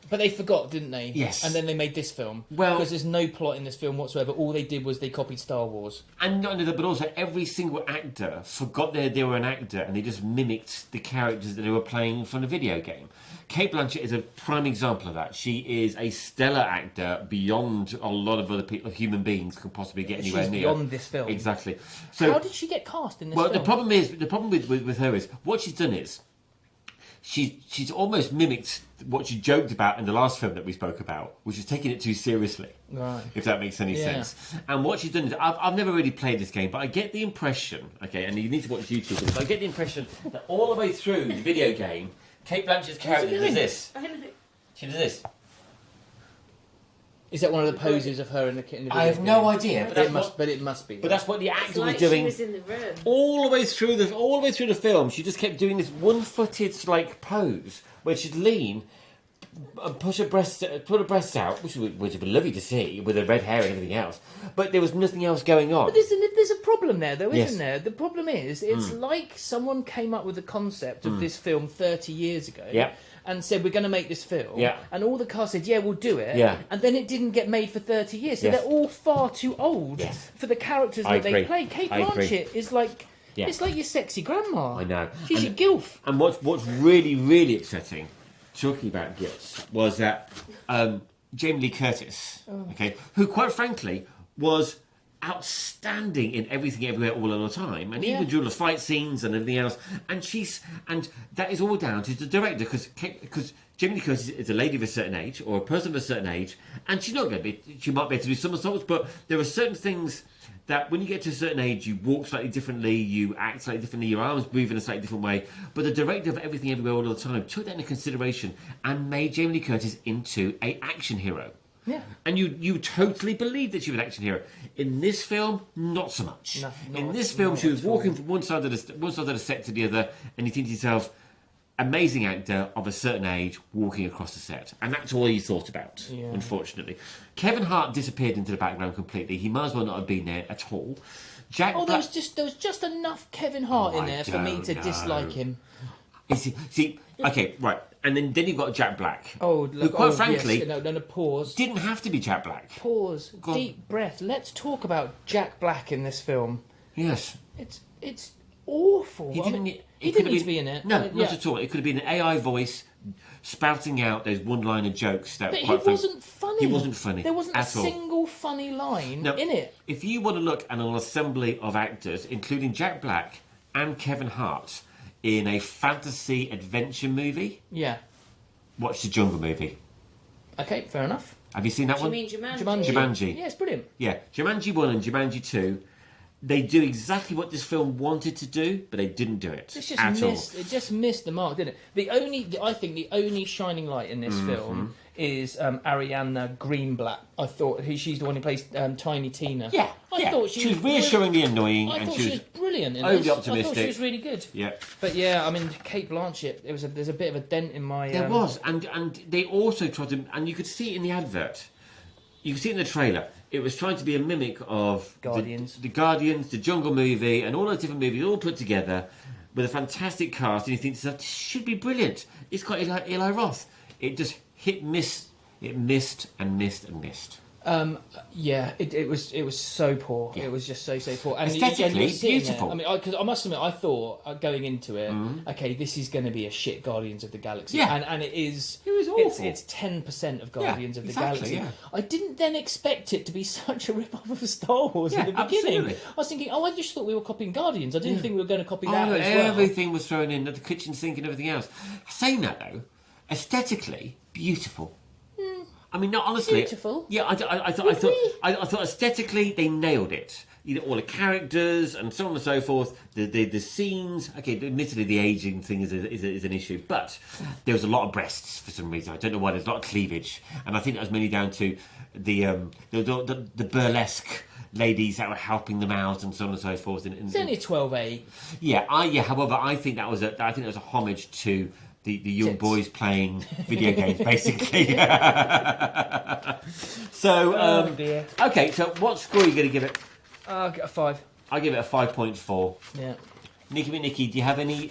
Speaker 1: But they forgot, didn't they?
Speaker 2: Yes.
Speaker 1: And then they made this film.
Speaker 2: Well-
Speaker 1: because there's no plot in this film whatsoever. All they did was they copied Star Wars.
Speaker 2: and not only that, but also every single actor forgot they were an actor, and they just mimicked the characters that they were playing from the video game. Cate Blanchett is a prime example of that. She is a stellar actor beyond a lot of other people, human beings could possibly get anywhere
Speaker 1: She's
Speaker 2: near.
Speaker 1: beyond this film.
Speaker 2: Exactly. So
Speaker 1: How did she get cast in this
Speaker 2: well,
Speaker 1: film?
Speaker 2: the problem with her is what she's done is she's almost mimicked what she joked about in the last film that we spoke about, which is taking it too seriously.
Speaker 1: Right.
Speaker 2: If that makes any sense. And what she's done is, I've never really played this game, but I get the impression, okay, and you need to watch YouTube for this, I get the impression that all the way through the video game, Cate Blanchett's character does this.
Speaker 3: I know.
Speaker 2: She does this.
Speaker 1: Is that one of the poses of her in the video?
Speaker 2: I have no idea, but
Speaker 1: it must be.
Speaker 2: But that's what the actor
Speaker 3: like
Speaker 2: was doing.
Speaker 3: She was in the room
Speaker 2: all the way through the film. She just kept doing this one-footed like pose where she'd lean and put her breasts out, which would be lovely to see with her red hair and everything else. But there was nothing else going on.
Speaker 1: But there's a problem there, though, isn't
Speaker 2: Yes.
Speaker 1: there? The problem is, it's like someone came up with the concept of this film 30 years ago.
Speaker 2: Yeah.
Speaker 1: And said, we're going to make this film.
Speaker 2: Yeah.
Speaker 1: And all the cast said, yeah, we'll do it.
Speaker 2: Yeah.
Speaker 1: And then it didn't get made for 30 years. So
Speaker 2: Yes.
Speaker 1: they're all far too old
Speaker 2: Yes.
Speaker 1: for the characters
Speaker 2: I
Speaker 1: that
Speaker 2: agree.
Speaker 1: they play. Kate
Speaker 2: I agree.
Speaker 1: Blanchett is like...
Speaker 2: Yeah.
Speaker 1: It's like your sexy grandma.
Speaker 2: I know.
Speaker 1: She's your gilf.
Speaker 2: And what's really, really upsetting, talking about gifts, was that Jamie Lee Curtis, okay, who quite frankly was outstanding in Everything Everywhere All of the Time, and even during the fight scenes and everything else, and that is all down to the director, because Jamie Lee Curtis is a lady of a certain age or a person of a certain age, and she might be able to do somersaults, but there are certain things that when you get to a certain age, you walk slightly differently, you act slightly differently, your arms move in a slightly different way. But the director of Everything Everywhere All the Time took that into consideration and made Jamie Lee Curtis into an action hero.
Speaker 1: Yeah.
Speaker 2: And you totally believed that she was an action hero. In this film, not so much. In this film, she was walking from one side of the set to the other, and you think to yourself, amazing actor of a certain age walking across the set, and that's all you thought about. Unfortunately, Kevin Hart disappeared into the background completely. He might as well not have been there at all.
Speaker 1: There was just enough Kevin Hart in there for me to dislike him.
Speaker 2: See, okay, right, and then you've got Jack Black.
Speaker 1: Oh,
Speaker 2: who, quite frankly,
Speaker 1: yes. No, pause.
Speaker 2: Didn't have to be Jack Black.
Speaker 1: Pause. Deep breath. Let's talk about Jack Black in this film.
Speaker 2: Yes,
Speaker 1: it's awful.
Speaker 2: He didn't
Speaker 1: need to be in it.
Speaker 2: No, not at all. It could have been an AI voice spouting out those one-liner jokes.
Speaker 1: But he wasn't funny.
Speaker 2: He wasn't funny.
Speaker 1: There wasn't
Speaker 2: a
Speaker 1: single funny line in it.
Speaker 2: If you want to look at an assembly of actors, including Jack Black and Kevin Hart, in a fantasy adventure movie, watch the Jungle movie.
Speaker 1: Okay, fair enough.
Speaker 2: Have you seen that one?
Speaker 3: Do you mean
Speaker 2: Jumanji.
Speaker 1: Yeah, it's brilliant.
Speaker 2: Yeah, Jumanji 1 and Jumanji 2. They do exactly what this film wanted to do, but they didn't do it
Speaker 1: It just missed the mark, didn't it? I think the only shining light in this film is Ariana Greenblatt. I thought she's the one who plays Tiny Tina. I thought she was reassuringly
Speaker 2: annoying,
Speaker 1: and she was brilliant in
Speaker 2: overly
Speaker 1: this.
Speaker 2: optimistic.
Speaker 1: I thought she was really good.
Speaker 2: Yeah,
Speaker 1: but yeah, I mean, Kate Blanchett. There's a bit of a dent in my.
Speaker 2: There was, and they also tried to, and you could see it in the advert. You could see it in the trailer. It was trying to be a mimic of
Speaker 1: Guardians,
Speaker 2: the Guardians, the Jungle movie, and all those different movies all put together with a fantastic cast. And you think, this should be brilliant. It's got Eli Roth. It just missed. It missed and missed and missed.
Speaker 1: It was so poor. Yeah. It was just so poor. And
Speaker 2: aesthetically, beautiful.
Speaker 1: There, I mean, because I must admit, I thought going into it, okay, this is going to be a shit Guardians of the Galaxy, and it is.
Speaker 2: It was awful.
Speaker 1: It's 10% of Guardians of the
Speaker 2: Galaxy.
Speaker 1: Yeah. I didn't then expect it to be such a rip-off of Star Wars at the beginning.
Speaker 2: Absolutely.
Speaker 1: I was thinking, I just thought we were copying Guardians. I didn't think we were going to copy that as well.
Speaker 2: Everything was thrown in, the kitchen sink and everything else. Saying that though, aesthetically beautiful. I mean, no, honestly.
Speaker 1: Beautiful.
Speaker 2: Yeah, I thought aesthetically they nailed it. You know, all the characters and so on and so forth. The scenes. Okay, admittedly the aging thing is an issue, but there was a lot of breasts for some reason. I don't know why. There's a lot of cleavage, and I think that was mainly down to the burlesque ladies that were helping them out and so on and so forth.
Speaker 1: It's only a 12A.
Speaker 2: Yeah. However, I think that was a homage to the young boys playing video games, basically. So,
Speaker 1: dear.
Speaker 2: Okay, so what score are you going to give it?
Speaker 1: I'll get a 5.
Speaker 2: I'll give it a 5.4.
Speaker 1: Yeah.
Speaker 2: Nikki, do you have any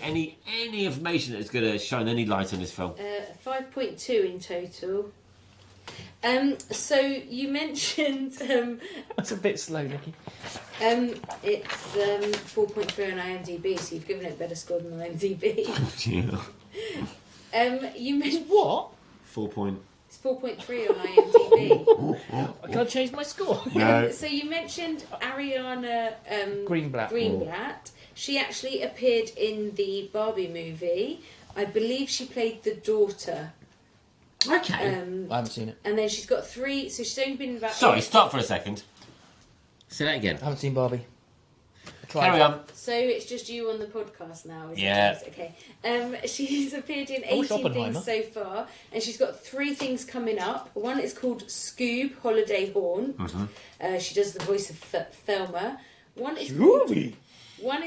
Speaker 2: information that's going to shine any light on this film?
Speaker 3: 5.2 in total. So you mentioned
Speaker 1: That's a bit slow, Nikki.
Speaker 3: It's 4.3 on IMDb, so you've given it a better score than IMDb. You mentioned
Speaker 2: what? 4.
Speaker 3: It's 4.3 on IMDb.
Speaker 1: Can I change my score?
Speaker 2: No.
Speaker 3: So you mentioned Ariana
Speaker 1: Greenblatt.
Speaker 3: She actually appeared in the Barbie movie. I believe she played the daughter.
Speaker 2: Okay.
Speaker 1: I haven't seen it.
Speaker 3: And then she's got 3. So she's only been about.
Speaker 2: Sorry, stop for a second. Say that again.
Speaker 1: I haven't seen Barbie.
Speaker 2: Carry on.
Speaker 3: So it's just you on the podcast now, is
Speaker 2: Yeah.
Speaker 3: it? Okay. She's appeared in
Speaker 1: wish
Speaker 3: 18
Speaker 1: Oppenheimer.
Speaker 3: things so far, and she's got 3 things coming up. One is called Scoob Holiday Horn. She does the voice of Thelma. One is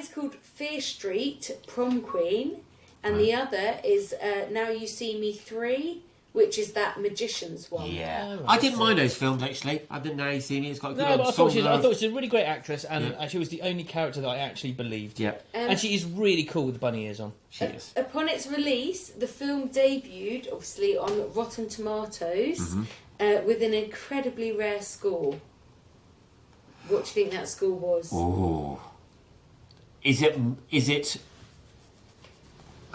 Speaker 3: called Fear Street Prom Queen, and the other is Now You See Me 3. Which is that magician's one.
Speaker 2: Yeah, I didn't mind those films actually. I didn't know you seen it. It's got a good
Speaker 1: No, but I thought she
Speaker 2: ensemble.
Speaker 1: was a really great actress, and she was the only character that I actually believed.
Speaker 2: Yeah,
Speaker 1: and she is really cool with the bunny ears on.
Speaker 2: she is.
Speaker 3: Upon its release, the film debuted, obviously, on Rotten Tomatoes with an incredibly rare score. What do you think that score was?
Speaker 2: Oh, is it?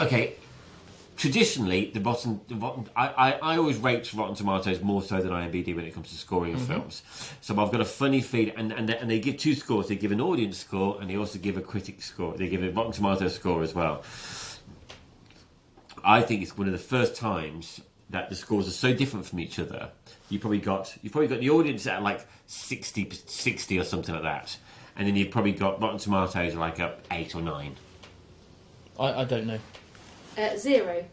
Speaker 2: Okay. Traditionally, the Rotten I always rate Rotten Tomatoes more so than IMDb when it comes to scoring of films. So I've got a funny feeling, and they give 2 scores. They give an audience score, and they also give a critic score. They give a Rotten Tomatoes score as well. I think it's one of the first times that the scores are so different from each other. You've probably got the audience at like 60 or something like that, and then you've probably got Rotten Tomatoes like up 8 or 9.
Speaker 1: I don't know.
Speaker 3: 0.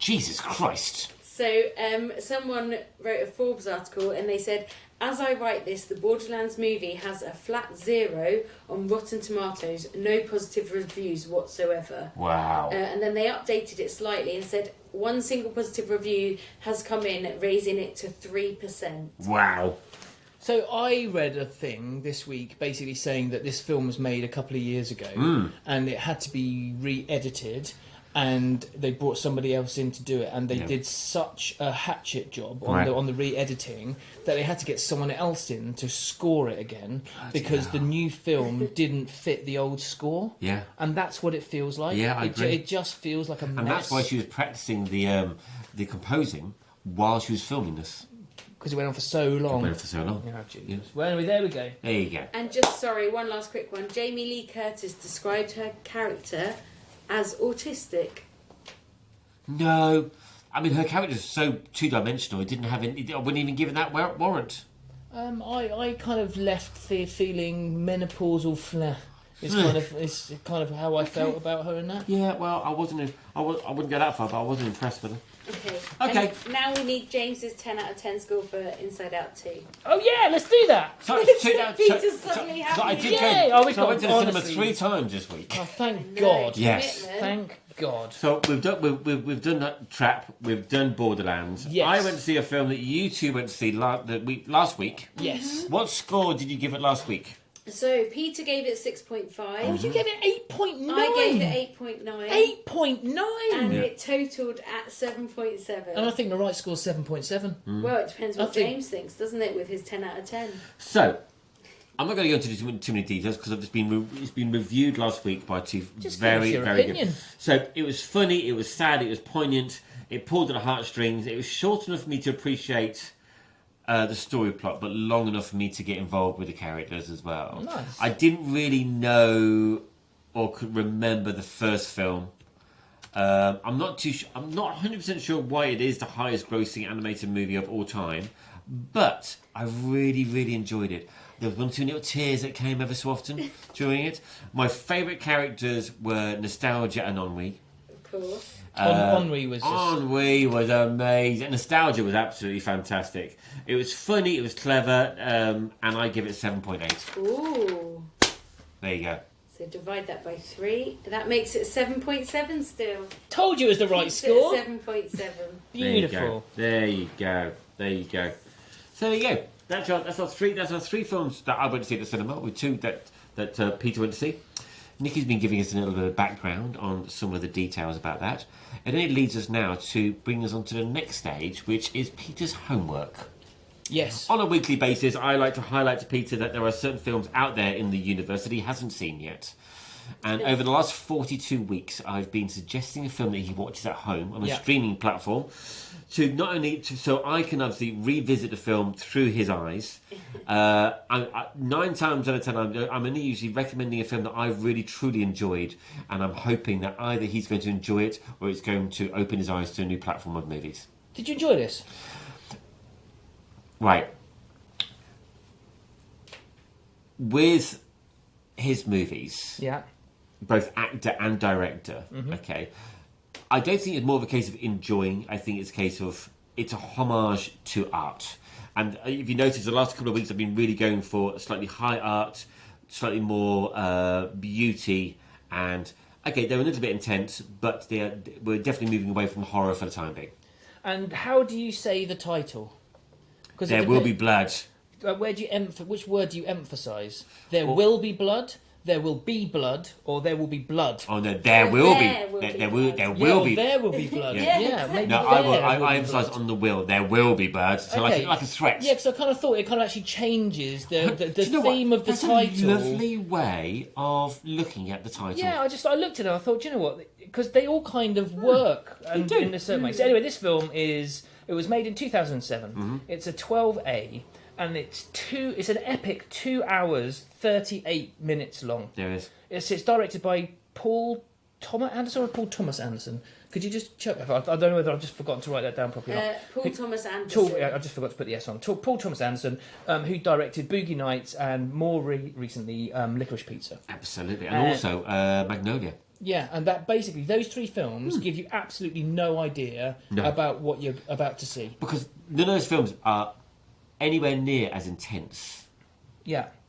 Speaker 2: Jesus Christ!
Speaker 3: So someone wrote a Forbes article and they said, as I write this, the Borderlands movie has a flat 0 on Rotten Tomatoes, no positive reviews whatsoever.
Speaker 2: Wow.
Speaker 3: And then they updated it slightly and said 1 single positive review has come in, raising it to 3%.
Speaker 2: Wow.
Speaker 1: So I read a thing this week basically saying that this film was made a couple of years ago and it had to be re-edited, and they brought somebody else in to do it, and they did such a hatchet job on the re-editing that they had to get someone else in to score it again because the new film didn't fit the old score.
Speaker 2: Yeah.
Speaker 1: And that's what it feels like.
Speaker 2: Yeah, I agree.
Speaker 1: It just feels like a mess.
Speaker 2: And that's why she was practicing the composing while she was filming this.
Speaker 1: Because it went on for so long.
Speaker 2: It went on for so long.
Speaker 1: Oh, Jesus. Well, anyway, there we go.
Speaker 2: There you go.
Speaker 3: And just, sorry, one last quick one. Jamie Lee Curtis described her character as autistic.
Speaker 2: No. I mean, her character is so two-dimensional. It didn't have any... I wouldn't even give it that warrant.
Speaker 1: I kind of left the feeling menopausal flair. It's kind of how I felt about her in that.
Speaker 2: Yeah, well, I wouldn't go that far, but I wasn't impressed with her.
Speaker 3: Okay. And now we need James's 10 out of 10 score for Inside Out 2.
Speaker 1: Oh yeah, let's do that.
Speaker 2: So,
Speaker 3: Peter's suddenly happy.
Speaker 2: I did
Speaker 1: Yay!
Speaker 2: go.
Speaker 1: Oh, we
Speaker 2: So I went to the
Speaker 1: got-
Speaker 2: cinema
Speaker 1: honestly-
Speaker 2: 3 times this week.
Speaker 1: Oh, thank
Speaker 3: No,
Speaker 1: God.
Speaker 2: Yes.
Speaker 3: commitment.
Speaker 1: Thank God.
Speaker 2: So we've done that Trap. We've done Borderlands.
Speaker 1: Yes.
Speaker 2: I went to see a film that you two went to see last week.
Speaker 1: Yes.
Speaker 2: What score did you give it last week?
Speaker 3: So Peter gave it 6.5.
Speaker 1: Oh, you gave it 8.9.
Speaker 3: I gave it 8.9.
Speaker 1: 8.9.
Speaker 3: And it totalled at 7.7.
Speaker 1: And I think the right score's 7.7.
Speaker 3: Well, it depends what
Speaker 1: I think-
Speaker 3: James thinks, doesn't it, with his 10 out of 10.
Speaker 2: So, I'm not going to go into too many details because it's been reviewed last week by 2
Speaker 1: Just
Speaker 2: very,
Speaker 1: give us your
Speaker 2: very
Speaker 1: opinion.
Speaker 2: good. So it was funny, it was sad, it was poignant, it pulled at the heartstrings. It was short enough for me to appreciate the story plot, but long enough for me to get involved with the characters as well.
Speaker 1: Nice.
Speaker 2: I didn't really know or could remember the first film. I'm not 100% sure why it is the highest grossing animated movie of all time, but I really, really enjoyed it. There was 1 or 2 little tears that came ever so often during it. My favourite characters were Nostalgia and Ennui.
Speaker 3: Of course.
Speaker 1: Ennui was just...
Speaker 2: Ennui was amazing. Nostalgia was absolutely fantastic. It was funny, it was clever, and I give it 7.8.
Speaker 3: Ooh.
Speaker 2: There you go.
Speaker 3: So divide that by 3. That makes it 7.7 still.
Speaker 1: Told you it was the right
Speaker 3: Keeps it
Speaker 1: score.
Speaker 3: at 7.7.
Speaker 1: Beautiful.
Speaker 2: There you go. There you go. So there you go. That's our 3 films that I went to see at the cinema, with 2 that Peter went to see. Nikki's been giving us a little bit of background on some of the details about that. And then it leads us now to bring us on to the next stage, which is Peter's homework.
Speaker 1: Yes.
Speaker 2: On a weekly basis, I like to highlight to Peter that there are certain films out there in the universe that he hasn't seen yet. And over the last 42 weeks, I've been suggesting a film that he watches at home on a streaming platform, to not only so I can obviously revisit the film through his eyes. 9 times out of 10, I'm only usually recommending a film that I've really truly enjoyed, and I'm hoping that either he's going to enjoy it or it's going to open his eyes to a new platform of movies.
Speaker 1: Did you enjoy this?
Speaker 2: Right. With his movies,
Speaker 1: Yeah.
Speaker 2: both actor and director, okay, I don't think it's more of a case of enjoying. I think it's a case of it's a homage to art. And if you notice, the last couple of weeks I've been really going for slightly high art, slightly more beauty, and okay, they're a little bit intense, but we're definitely moving away from horror for the time being.
Speaker 1: And how do you say the title?
Speaker 2: There will be blood.
Speaker 1: Where do you which word do you emphasise? There will be blood. There will be blood, or there will be blood.
Speaker 2: Oh no, there will be blood.
Speaker 1: There will be blood.
Speaker 2: Yeah.
Speaker 1: Maybe
Speaker 2: No, I emphasise on the will. There will be blood. So
Speaker 1: Okay.
Speaker 2: like a threat.
Speaker 1: Yeah, because I kind of thought it kind of actually changes the
Speaker 2: Do you know
Speaker 1: theme
Speaker 2: what?
Speaker 1: of the
Speaker 2: That's
Speaker 1: title.
Speaker 2: a lovely way of looking at the title.
Speaker 1: Yeah, I looked at it and I thought, do you know what? Because they all kind of work and in a certain way. So anyway, this film it was made in 2007. It's a 12A. And it's an epic 2 hours, 38 minutes long.
Speaker 2: There is.
Speaker 1: It's directed by Paul Thomas Anderson or Paul Thomas Anderson. Could you just check? I don't know whether I've just forgotten to write that down properly.
Speaker 3: Paul Thomas Anderson.
Speaker 1: I just forgot to put the S on. Paul Thomas Anderson, who directed Boogie Nights and more recently Licorice Pizza.
Speaker 2: Absolutely. And also Magnolia.
Speaker 1: Yeah, and that basically, those three films give you absolutely no idea about what you're about to see.
Speaker 2: Because none of those films are anywhere near as intense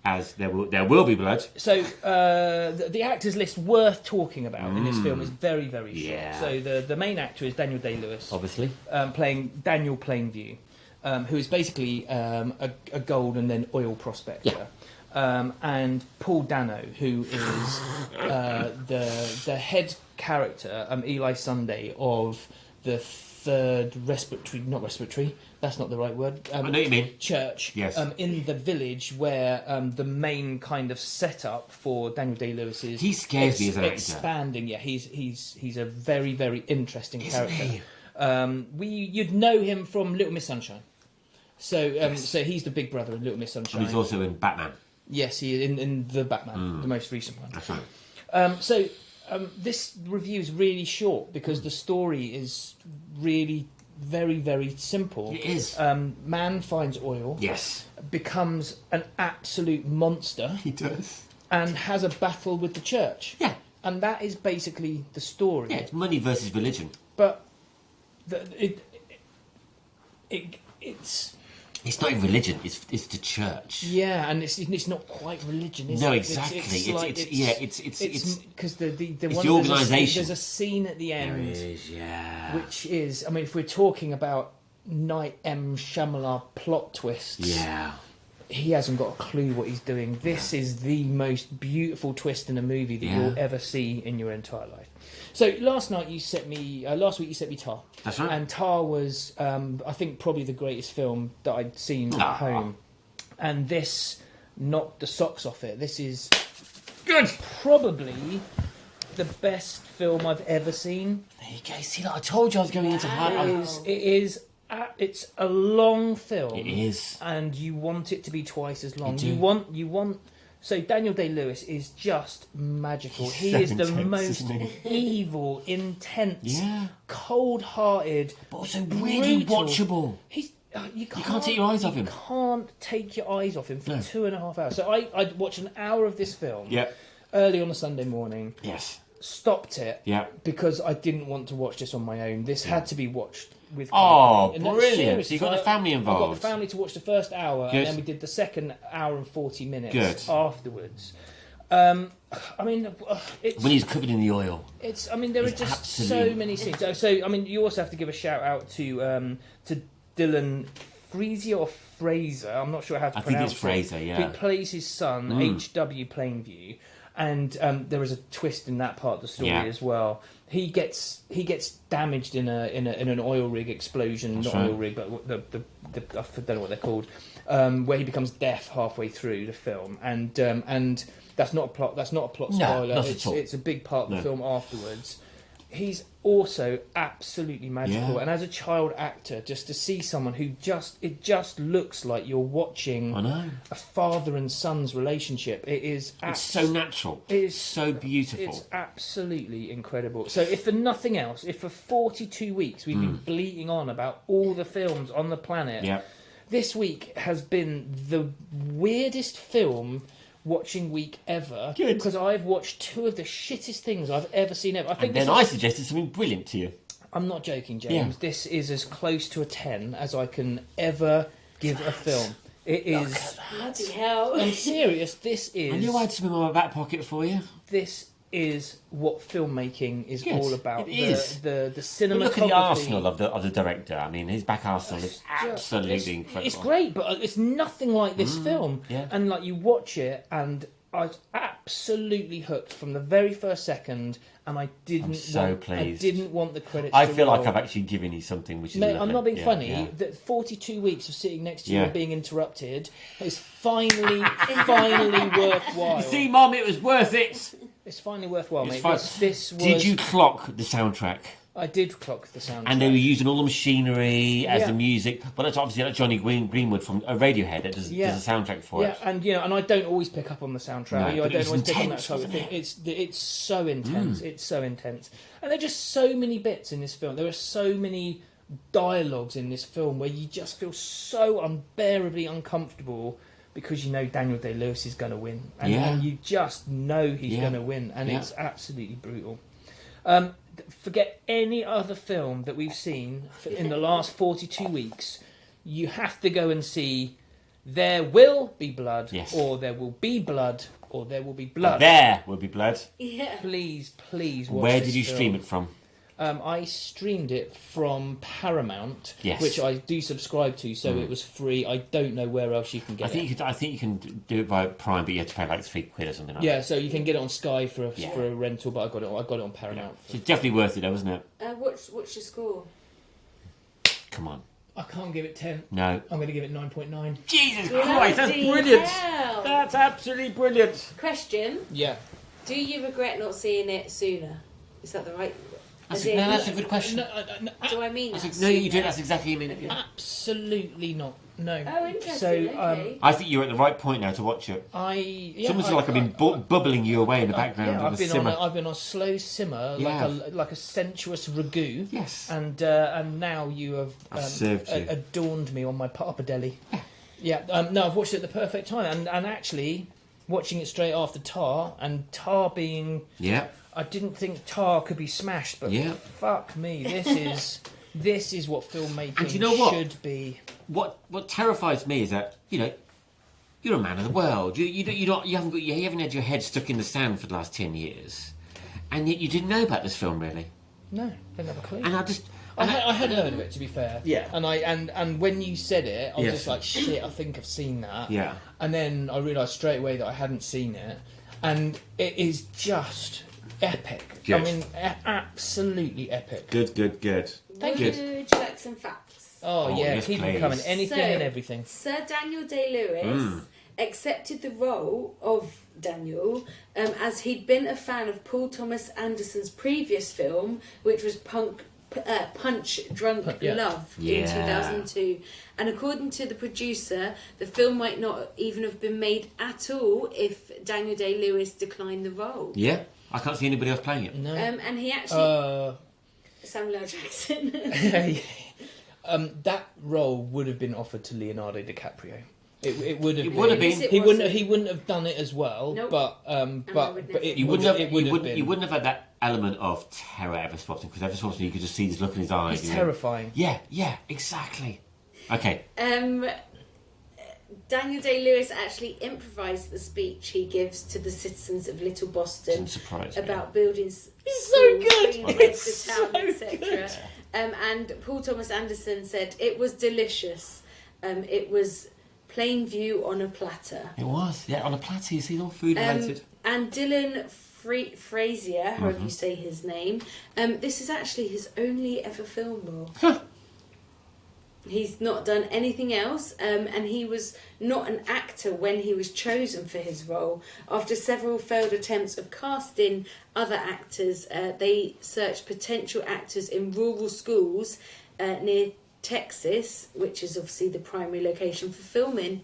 Speaker 2: as There Will Be Blood.
Speaker 1: So the actors list worth talking about in this film is very, very short.
Speaker 2: Yeah.
Speaker 1: So the main actor is Daniel Day-Lewis,
Speaker 2: Obviously.
Speaker 1: playing Daniel Plainview, who is basically a gold and then oil prospector. And Paul Dano, who is the head character, Eli Sunday, of the third respiratory, that's not the right word.
Speaker 2: I know what you mean.
Speaker 1: Church.
Speaker 2: Yes.
Speaker 1: In the village where the main kind of setup for Daniel Day-Lewis is.
Speaker 2: He scares me as an actor.
Speaker 1: Expanding, yeah. He's a very, very interesting character.
Speaker 2: He?
Speaker 1: You'd know him from Little Miss Sunshine. So so he's the big brother in Little Miss Sunshine.
Speaker 2: And he's also in Batman.
Speaker 1: Yes, he is in the Batman, the most recent one.
Speaker 2: That's right.
Speaker 1: This review is really short because the story is really very, very simple.
Speaker 2: It is.
Speaker 1: Man finds oil.
Speaker 2: Yes.
Speaker 1: Becomes an absolute monster.
Speaker 2: He does.
Speaker 1: And has a battle with the church.
Speaker 2: Yeah.
Speaker 1: And that is basically the story.
Speaker 2: Yeah, it's money versus religion.
Speaker 1: But it's...
Speaker 2: It's not even religion. It's the church.
Speaker 1: Yeah, and it's not quite religion, is it?
Speaker 2: No, exactly. It's
Speaker 1: because the
Speaker 2: organisation.
Speaker 1: There's a scene at the end.
Speaker 2: There is, yeah.
Speaker 1: Which is, I mean, if we're talking about Night M. Shyamalan plot twists,
Speaker 2: yeah,
Speaker 1: he hasn't got a clue what he's doing. This is the most beautiful twist in a movie that you'll ever see in your entire life. So last week you set me Tar.
Speaker 2: That's right.
Speaker 1: And Tar was, I think, probably the greatest film that I'd seen at home. And this knocked the socks off it. This is
Speaker 2: good.
Speaker 1: Probably the best film I've ever seen.
Speaker 2: There you go. See, I told you I was going into high.
Speaker 1: It's a long film.
Speaker 2: It is,
Speaker 1: and you want it to be twice as long.
Speaker 2: You
Speaker 1: want. So Daniel Day-Lewis is just magical. He is the most evil, intense, cold-hearted,
Speaker 2: but also really watchable.
Speaker 1: You
Speaker 2: can't take your eyes off him.
Speaker 1: You can't take your eyes off him for 2.5 hours. So I'd watched an hour of this film early on a Sunday morning.
Speaker 2: Yes.
Speaker 1: Stopped it because I didn't want to watch this on my own. This had to be watched with company.
Speaker 2: Brilliant. So you got the family involved.
Speaker 1: I got the family to watch the first hour, and then we did the second hour and 40 minutes afterwards. I mean,
Speaker 2: when he's covered in the oil.
Speaker 1: There are just so many scenes. So you also have to give a shout out to Dylan Frazier or Fraser. I'm not sure how to pronounce it.
Speaker 2: I think it's Fraser,
Speaker 1: Who plays his son, H.W. Plainview. And there is a twist in that part of the story as well. He gets damaged in an oil rig explosion, oil rig, but I don't know what they're called, where he becomes deaf halfway through the film, and that's not a plot. That's not a plot spoiler.
Speaker 2: Not at all.
Speaker 1: It's a big part of the film afterwards. He's also absolutely magical, and as a child actor, just to see someone who it just looks like you're watching a father and son's relationship. It's
Speaker 2: so natural.
Speaker 1: It is
Speaker 2: so beautiful.
Speaker 1: It's absolutely incredible. So, if for nothing else, if for 42 weeks we've been bleating on about all the films on the planet, this week has been the weirdest film watching week ever.
Speaker 2: Good.
Speaker 1: Because I've watched two of the shittest things I've ever seen ever. I think
Speaker 2: And then I suggested something brilliant to you.
Speaker 1: I'm not joking, James.
Speaker 2: Yeah.
Speaker 1: This is as close to a 10 as I can ever give a film. It is.
Speaker 3: Bloody hell.
Speaker 1: I'm serious. This
Speaker 2: I knew I had some in my back pocket for you.
Speaker 1: This is what filmmaking is
Speaker 2: Good.
Speaker 1: all about.
Speaker 2: It is.
Speaker 1: The
Speaker 2: But
Speaker 1: cinematography.
Speaker 2: look at the arsenal of the director. I mean, his back arsenal is absolutely incredible.
Speaker 1: It's great, but it's nothing like this film.
Speaker 2: yeah.
Speaker 1: And like you watch it, and I was absolutely hooked from the very first second. And I didn't
Speaker 2: pleased.
Speaker 1: I didn't want the credits.
Speaker 2: I
Speaker 1: to
Speaker 2: feel like
Speaker 1: roll.
Speaker 2: I've actually given you something which is
Speaker 1: Mate,
Speaker 2: lovely.
Speaker 1: I'm not being
Speaker 2: Yeah,
Speaker 1: funny.
Speaker 2: yeah.
Speaker 1: That 42 weeks of sitting next to you
Speaker 2: Yeah.
Speaker 1: and being interrupted is finally worthwhile.
Speaker 2: You see, Mum, it was worth it.
Speaker 1: It's finally worthwhile,
Speaker 2: It's
Speaker 1: mate.
Speaker 2: fine.
Speaker 1: This was.
Speaker 2: Did you clock the soundtrack?
Speaker 1: I did clock the soundtrack.
Speaker 2: And they were using all the machinery as
Speaker 1: Yeah.
Speaker 2: the music. But that's obviously like Johnny Greenwood from Radiohead that does a soundtrack for it.
Speaker 1: Yeah, and and I don't always pick up on the soundtrack.
Speaker 2: No,
Speaker 1: I
Speaker 2: but it
Speaker 1: don't
Speaker 2: was
Speaker 1: always pick on that
Speaker 2: intense,
Speaker 1: type of thing.
Speaker 2: wasn't
Speaker 1: It's so intense. It's so intense, and there are just so many bits in this film. There are so many dialogues in this film where you just feel so unbearably uncomfortable because you know Daniel Day-Lewis is going to win, and you just know he's going to win, and it's absolutely brutal. Forget any other film that we've seen in the last 42 weeks. You have to go and see There Will Be Blood, or There Will Be Blood, or There Will Be Blood.
Speaker 2: There will be blood.
Speaker 3: Yeah.
Speaker 1: Please watch
Speaker 2: Where
Speaker 1: this
Speaker 2: did you
Speaker 1: film.
Speaker 2: stream it from?
Speaker 1: I streamed it from Paramount,
Speaker 2: Yes.
Speaker 1: which I do subscribe to, so it was free. I don't know where else you can get it.
Speaker 2: I think you can do it by Prime, but you have to pay like £3 or something like
Speaker 1: Yeah,
Speaker 2: that.
Speaker 1: so you can get it on Sky for a rental, but I got it on Paramount.
Speaker 2: It's definitely worth it, though, isn't it?
Speaker 3: What's your score?
Speaker 2: Come on.
Speaker 1: I can't give it 10.
Speaker 2: No.
Speaker 1: I'm going to give it 9.9.
Speaker 2: Jesus Christ, that's
Speaker 3: Bloody
Speaker 2: brilliant.
Speaker 3: hell.
Speaker 2: That's absolutely brilliant.
Speaker 3: Question:
Speaker 1: Yeah.
Speaker 3: do you regret not seeing it sooner? Is that the right?
Speaker 2: That's a good question.
Speaker 3: Do I mean that?
Speaker 2: No, you do. That's exactly what you mean.
Speaker 1: Absolutely not. No.
Speaker 3: Oh, interesting.
Speaker 1: So,
Speaker 3: Okay.
Speaker 2: I think you're at the right point now to watch it. It's almost like I've been bubbling you away in the background
Speaker 1: Yeah,
Speaker 2: of a simmer.
Speaker 1: I've been on a slow simmer, like a sensuous ragu.
Speaker 2: Yes.
Speaker 1: And now you have
Speaker 2: served you.
Speaker 1: adorned me on my pappardelle. Yeah. No, I've watched it at the perfect time, and actually watching it straight after Tar, and Tar being.
Speaker 2: Yeah.
Speaker 1: I didn't think Tar could be smashed, but fuck me, this is what filmmaking
Speaker 2: And you know what?
Speaker 1: should be.
Speaker 2: What terrifies me is that you're a man of the world. You haven't had your head stuck in the sand for the last 10 years, and yet you didn't know about this film really.
Speaker 1: No, didn't have a clue.
Speaker 2: And
Speaker 1: I had heard of it, to be fair.
Speaker 2: Yeah.
Speaker 1: And when you said it, I was
Speaker 2: Yes.
Speaker 1: just like, shit, I think I've seen that.
Speaker 2: Yeah.
Speaker 1: And then I realised straight away that I hadn't seen it, and it is just epic.
Speaker 2: Good.
Speaker 1: I mean, absolutely epic.
Speaker 2: Good.
Speaker 3: Would
Speaker 2: Good.
Speaker 3: you like some facts?
Speaker 1: Oh yeah,
Speaker 2: yes,
Speaker 1: keep them
Speaker 2: please.
Speaker 1: coming. Anything
Speaker 3: So,
Speaker 1: and everything.
Speaker 3: Sir Daniel Day-Lewis accepted the role of Daniel as he'd been a fan of Paul Thomas Anderson's previous film, which was Punch Drunk Love in 2002. And according to the producer, the film might not even have been made at all if Daniel Day-Lewis declined the role.
Speaker 2: Yeah. I can't see anybody else playing it.
Speaker 1: No.
Speaker 3: And he actually... Samuel L. Jackson.
Speaker 1: That role would have been offered to Leonardo DiCaprio. It would have.
Speaker 2: It would have been.
Speaker 3: Yes, it
Speaker 1: He
Speaker 3: wasn't.
Speaker 1: wouldn't have done it as well.
Speaker 3: Nope.
Speaker 1: But it
Speaker 2: You
Speaker 1: would
Speaker 2: wouldn't
Speaker 1: have been.
Speaker 2: You wouldn't have had that element of terror ever spotting, because ever spotting you could just see this look in his eyes.
Speaker 1: He's terrifying.
Speaker 2: Yeah, exactly. Okay.
Speaker 3: Daniel Day-Lewis actually improvised the speech he gives to the citizens of Little Boston
Speaker 2: Doesn't surprise me.
Speaker 3: about buildings.
Speaker 1: He's so good.
Speaker 3: The town,
Speaker 1: so
Speaker 3: etc.
Speaker 1: good.
Speaker 3: And Paul Thomas Anderson said it was delicious. It was plain view on a platter.
Speaker 2: It was. Yeah, on a platter. You see, all food related.
Speaker 3: And Dylan Frazier, however you say his name, this is actually his only ever film role. He's not done anything else, and he was not an actor when he was chosen for his role. After several failed attempts of casting other actors, they searched potential actors in rural schools near Texas, which is obviously the primary location for filming.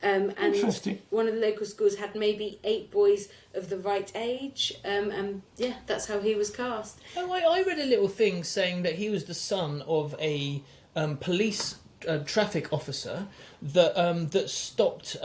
Speaker 3: And
Speaker 2: Interesting.
Speaker 3: one of the local schools had maybe 8 boys of the right age, and yeah, that's how he was cast.
Speaker 1: Oh, I read a little thing saying that he was the son of a police traffic officer that stopped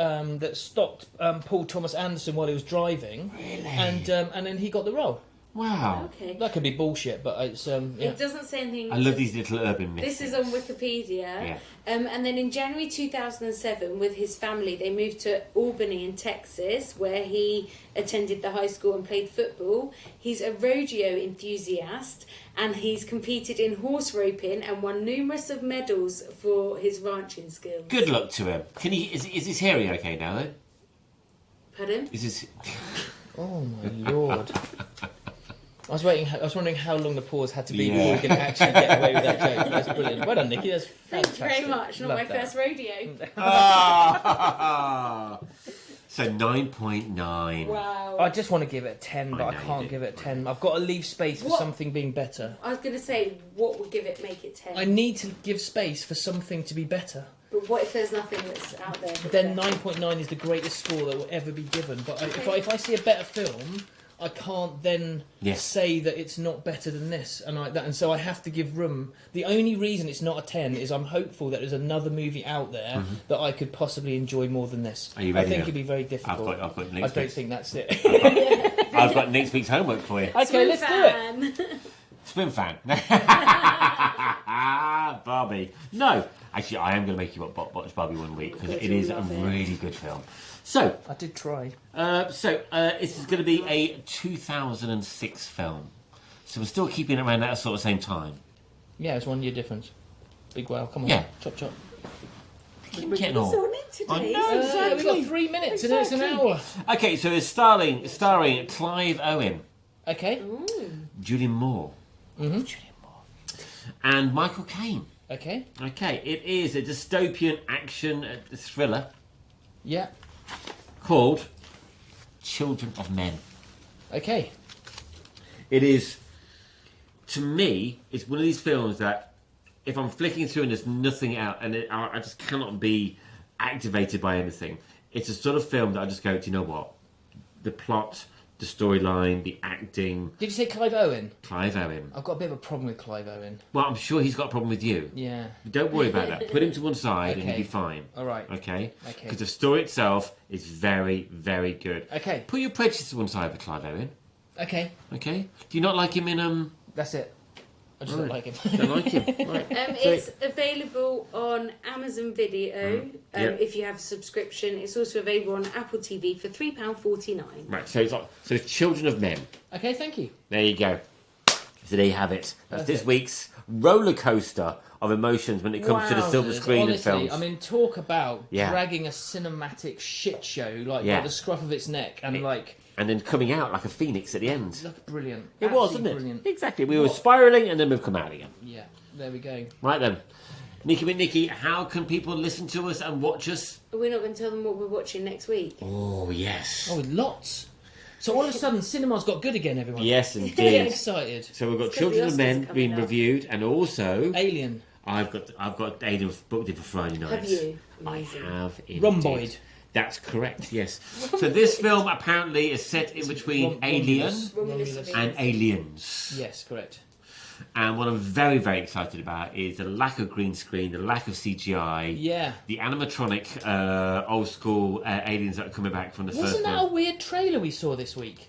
Speaker 1: Paul Thomas Anderson while he was driving,
Speaker 2: Really?
Speaker 1: and then he got the role.
Speaker 2: Wow.
Speaker 3: Okay.
Speaker 1: That could be bullshit, but it's yeah.
Speaker 3: It doesn't say anything.
Speaker 2: I love these little urban myths.
Speaker 3: This is on Wikipedia.
Speaker 2: Yeah.
Speaker 3: And then in January 2007, with his family, they moved to Albany in Texas, where he attended the high school and played football. He's a rodeo enthusiast, and he's competed in horse roping and won numerous of medals for his ranching skills.
Speaker 2: Good luck to him. Can he? Is his hearing okay now? Though?
Speaker 3: Pardon?
Speaker 2: Is his?
Speaker 1: Oh my lord. I was wondering how long the pause had to be before
Speaker 2: Yeah.
Speaker 1: we could actually get away with that joke. That's brilliant. Well done, Nikki. That's fantastic.
Speaker 3: Thank you very much. Not
Speaker 1: Love
Speaker 3: my
Speaker 1: that.
Speaker 3: first rodeo.
Speaker 2: So 9.9.
Speaker 3: Wow.
Speaker 1: I just want to give it a 10, but
Speaker 2: I
Speaker 1: I
Speaker 2: know you
Speaker 1: can't
Speaker 2: do.
Speaker 1: give it a 10. I've got to leave space for
Speaker 3: What?
Speaker 1: something being better.
Speaker 3: I was going to say, what would make it 10?
Speaker 1: I need to give space for something to be better.
Speaker 3: But what if there's nothing that's out there? that's
Speaker 1: Then
Speaker 3: better?
Speaker 1: 9.9 is the greatest score that will ever be given. But if I see a better film, I can't then
Speaker 2: Yes.
Speaker 1: say that it's not better than this, and so I have to give room. The only reason it's not a 10 is I'm hopeful that there's another movie out there that I could possibly enjoy more than this.
Speaker 2: Are you
Speaker 1: I
Speaker 2: ready
Speaker 1: think
Speaker 2: now?
Speaker 1: it'd be very difficult.
Speaker 2: I've got
Speaker 1: I
Speaker 2: next
Speaker 1: don't
Speaker 2: week's.
Speaker 1: think that's it.
Speaker 2: I've got next week's homework for you.
Speaker 1: Okay, let's do it.
Speaker 3: Fan.
Speaker 2: Swim fan. Barbie. No, actually, I am going to make you watch Barbie one week because
Speaker 3: Good,
Speaker 2: it is
Speaker 3: you'll
Speaker 2: a
Speaker 3: love it.
Speaker 2: really good film. So,
Speaker 1: I did try.
Speaker 2: this is going to be a 2006 film. So we're still keeping it around that sort of same time.
Speaker 1: Yeah, it's 1 year difference. Big wow, come on.
Speaker 2: Yeah.
Speaker 1: Chop chop.
Speaker 2: Keep getting
Speaker 3: It's
Speaker 2: on.
Speaker 3: on it today.
Speaker 2: I know. Exactly.
Speaker 1: We've got 3 minutes and it's an
Speaker 2: Exactly.
Speaker 1: hour.
Speaker 2: Okay, so it's starring Clive Owen,
Speaker 1: Okay.
Speaker 2: Julianne Moore, and Michael Caine.
Speaker 1: Okay.
Speaker 2: Okay, it is a dystopian action thriller
Speaker 1: Yeah.
Speaker 2: called Children of Men.
Speaker 1: Okay.
Speaker 2: It is, to me, it's one of these films that if I'm flicking through and there's nothing out and I just cannot be activated by anything, it's a sort of film that I just go, do you know what? The plot, the storyline, the acting,
Speaker 1: Did you say Clive Owen?
Speaker 2: Clive Owen.
Speaker 1: I've got a bit of a problem with Clive Owen.
Speaker 2: Well, I'm sure he's got a problem with you.
Speaker 1: Yeah.
Speaker 2: But don't worry about that. Put him to one side and
Speaker 1: Okay.
Speaker 2: you'll be fine.
Speaker 1: All right.
Speaker 2: Okay?
Speaker 1: Okay.
Speaker 2: Because the story itself is very, very good.
Speaker 1: Okay.
Speaker 2: Put your prejudice to one side with Clive Owen.
Speaker 1: Okay.
Speaker 2: Okay? Do you not like him in
Speaker 1: That's it. I just don't like him.
Speaker 2: Don't like him. Right.
Speaker 3: It's available on Amazon Video
Speaker 2: Yep.
Speaker 3: if you have a subscription. It's also available on Apple TV for £3.49.
Speaker 2: Right, so it's Children of Men.
Speaker 1: Okay, thank you.
Speaker 2: There you go. So there you have it. That's this
Speaker 1: Perfect.
Speaker 2: week's roller coaster of emotions when it comes to the silver
Speaker 1: Wowzers.
Speaker 2: screen
Speaker 1: Honestly,
Speaker 2: and films.
Speaker 1: I mean, talk about
Speaker 2: Yeah.
Speaker 1: dragging a cinematic shit show like
Speaker 2: Yeah.
Speaker 1: by the scruff of its neck and like
Speaker 2: And then coming out like a phoenix at the end.
Speaker 1: look brilliant.
Speaker 2: It was,
Speaker 1: Absolutely
Speaker 2: wasn't it?
Speaker 1: Brilliant.
Speaker 2: Exactly. We were spiralling and then we've come out again.
Speaker 1: Yeah, there we go.
Speaker 2: Right then. Nikki, how can people listen to us and watch us?
Speaker 3: We're not going to tell them what we're watching next week.
Speaker 2: Oh, yes.
Speaker 1: Oh, lots. So all of a sudden, cinema's got good again, everyone.
Speaker 2: Yes,
Speaker 1: Get
Speaker 2: indeed.
Speaker 1: excited.
Speaker 2: So we've got
Speaker 3: It's 'cause
Speaker 2: Children
Speaker 3: the
Speaker 2: of Men
Speaker 3: Oscars are
Speaker 2: being
Speaker 3: coming up.
Speaker 2: reviewed, and also
Speaker 1: Alien.
Speaker 2: I've got Aidan booked in for Friday night.
Speaker 3: Have you?
Speaker 2: I
Speaker 3: Amazing.
Speaker 2: have indeed.
Speaker 1: Rhomboid.
Speaker 2: That's correct. Yes. So this film apparently is set in between Alien
Speaker 3: Romulus.
Speaker 2: and Aliens.
Speaker 1: Yes, correct.
Speaker 2: And what I'm very, very excited about is the lack of green screen, the lack of CGI,
Speaker 1: Yeah.
Speaker 2: the animatronic, old school aliens that are coming back from the
Speaker 1: Wasn't
Speaker 2: first
Speaker 1: that
Speaker 2: one.
Speaker 1: a weird trailer we saw this week?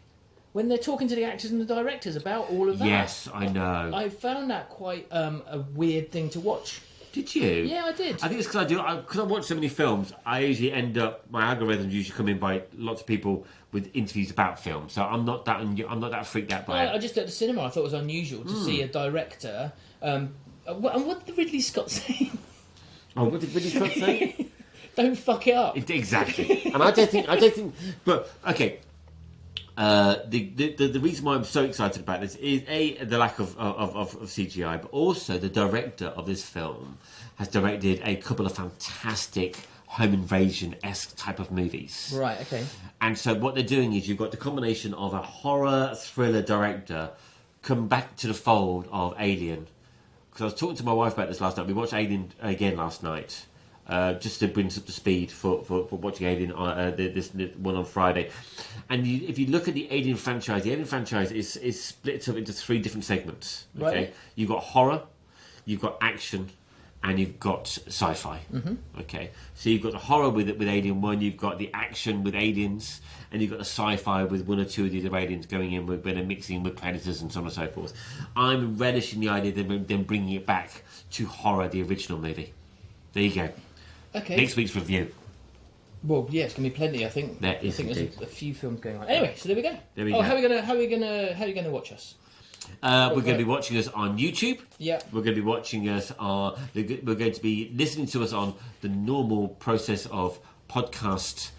Speaker 1: When they're talking to the actors and the directors about all of that.
Speaker 2: Yes, I know.
Speaker 1: I found that quite a weird thing to watch.
Speaker 2: Did you?
Speaker 1: Yeah, I did.
Speaker 2: I think it's because I watch so many films. I usually end up my algorithms usually come in by lots of people with interviews about film. So I'm not that freaked out by
Speaker 1: I
Speaker 2: it.
Speaker 1: just at the cinema, I thought it was unusual to see a director. And what did Ridley Scott say?
Speaker 2: Oh, what did Ridley Scott say?
Speaker 1: Don't fuck it up.
Speaker 2: Exactly. And I don't think. But okay. The reason why I'm so excited about this is the lack of CGI, but also the director of this film has directed a couple of fantastic home invasion-esque type of movies.
Speaker 1: Right. Okay.
Speaker 2: And so what they're doing is you've got the combination of a horror thriller director come back to the fold of Alien. Because I was talking to my wife about this last night. We watched Alien again last night. Just to bring us up to speed for watching Alien this one on Friday. And if you look at the Alien franchise is split up into three different segments. Okay,
Speaker 1: Right.
Speaker 2: You've got horror, you've got action, and you've got sci-fi. Okay, so you've got the horror with Alien 1, you've got the action with aliens, and you've got the sci-fi with one or two of the other aliens going in when they're mixing with predators and so on and so forth. I'm relishing the idea of them bringing it back to horror, the original movie. There you go.
Speaker 1: Okay.
Speaker 2: Next week's review.
Speaker 1: Well, yeah, it's gonna be plenty. I think.
Speaker 2: There is
Speaker 1: I think
Speaker 2: indeed.
Speaker 1: there's a few films going on. Anyway, so there we go.
Speaker 2: There we go.
Speaker 1: How are you gonna watch us?
Speaker 2: We're going to be watching us on YouTube.
Speaker 1: Yeah.
Speaker 2: We're going to be watching us on. We're going to be listening to us on the normal process of podcast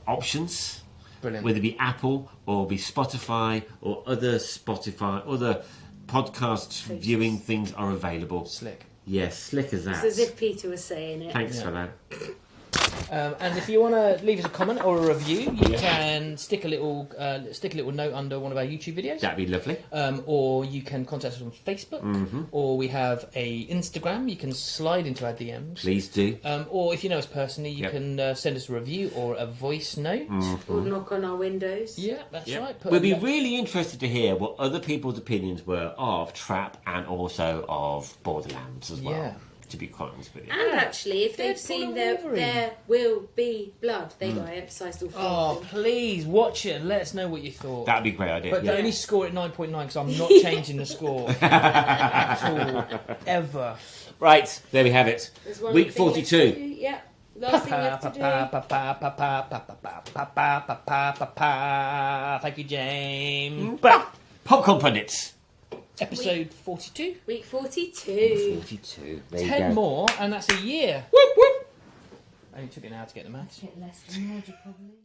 Speaker 2: options.
Speaker 1: Brilliant.
Speaker 2: Whether it be Apple or be Spotify or other podcast viewing things are available.
Speaker 1: Slick.
Speaker 2: Yes, slick as that.
Speaker 3: It's as if Peter was saying it.
Speaker 2: Thanks for that.
Speaker 1: And if you want to leave us a comment or a review, you can stick a little note under one of our YouTube videos.
Speaker 2: That'd be lovely.
Speaker 1: Or you can contact us on Facebook, or we have a Instagram. You can slide into our DMs.
Speaker 2: Please do.
Speaker 1: Or if you know us personally, you can send us a review or a voice note.
Speaker 3: Or knock on our windows.
Speaker 1: Yeah, that's right.
Speaker 2: We'd be really interested to hear what other people's opinions were of Trap and also of Borderlands as well.
Speaker 1: Yeah.
Speaker 2: To be quite honest with you.
Speaker 3: And actually, if they've
Speaker 1: Deadpool
Speaker 3: seen
Speaker 1: and
Speaker 3: there
Speaker 1: Wolverine.
Speaker 3: will be blood, they got emphasised all
Speaker 1: Oh,
Speaker 3: four of them.
Speaker 1: please watch it and let us know what you thought.
Speaker 2: That'd be a great idea.
Speaker 1: But
Speaker 2: yeah.
Speaker 1: only score it 9.9 because I'm not changing the score at all, ever.
Speaker 2: Right, there we have it.
Speaker 3: There's one
Speaker 2: Week
Speaker 3: thing left to
Speaker 2: 42.
Speaker 3: do. Yeah, last thing left to do.
Speaker 1: Thank you, James.
Speaker 2: Popcorn Pundits.
Speaker 1: Episode 42.
Speaker 3: Week 42.
Speaker 2: 42. There you
Speaker 1: 10
Speaker 2: go.
Speaker 1: more, and that's a year.
Speaker 2: Whoop, whoop.
Speaker 1: Only took it an hour to get the maths.
Speaker 3: Bit less than murder, probably.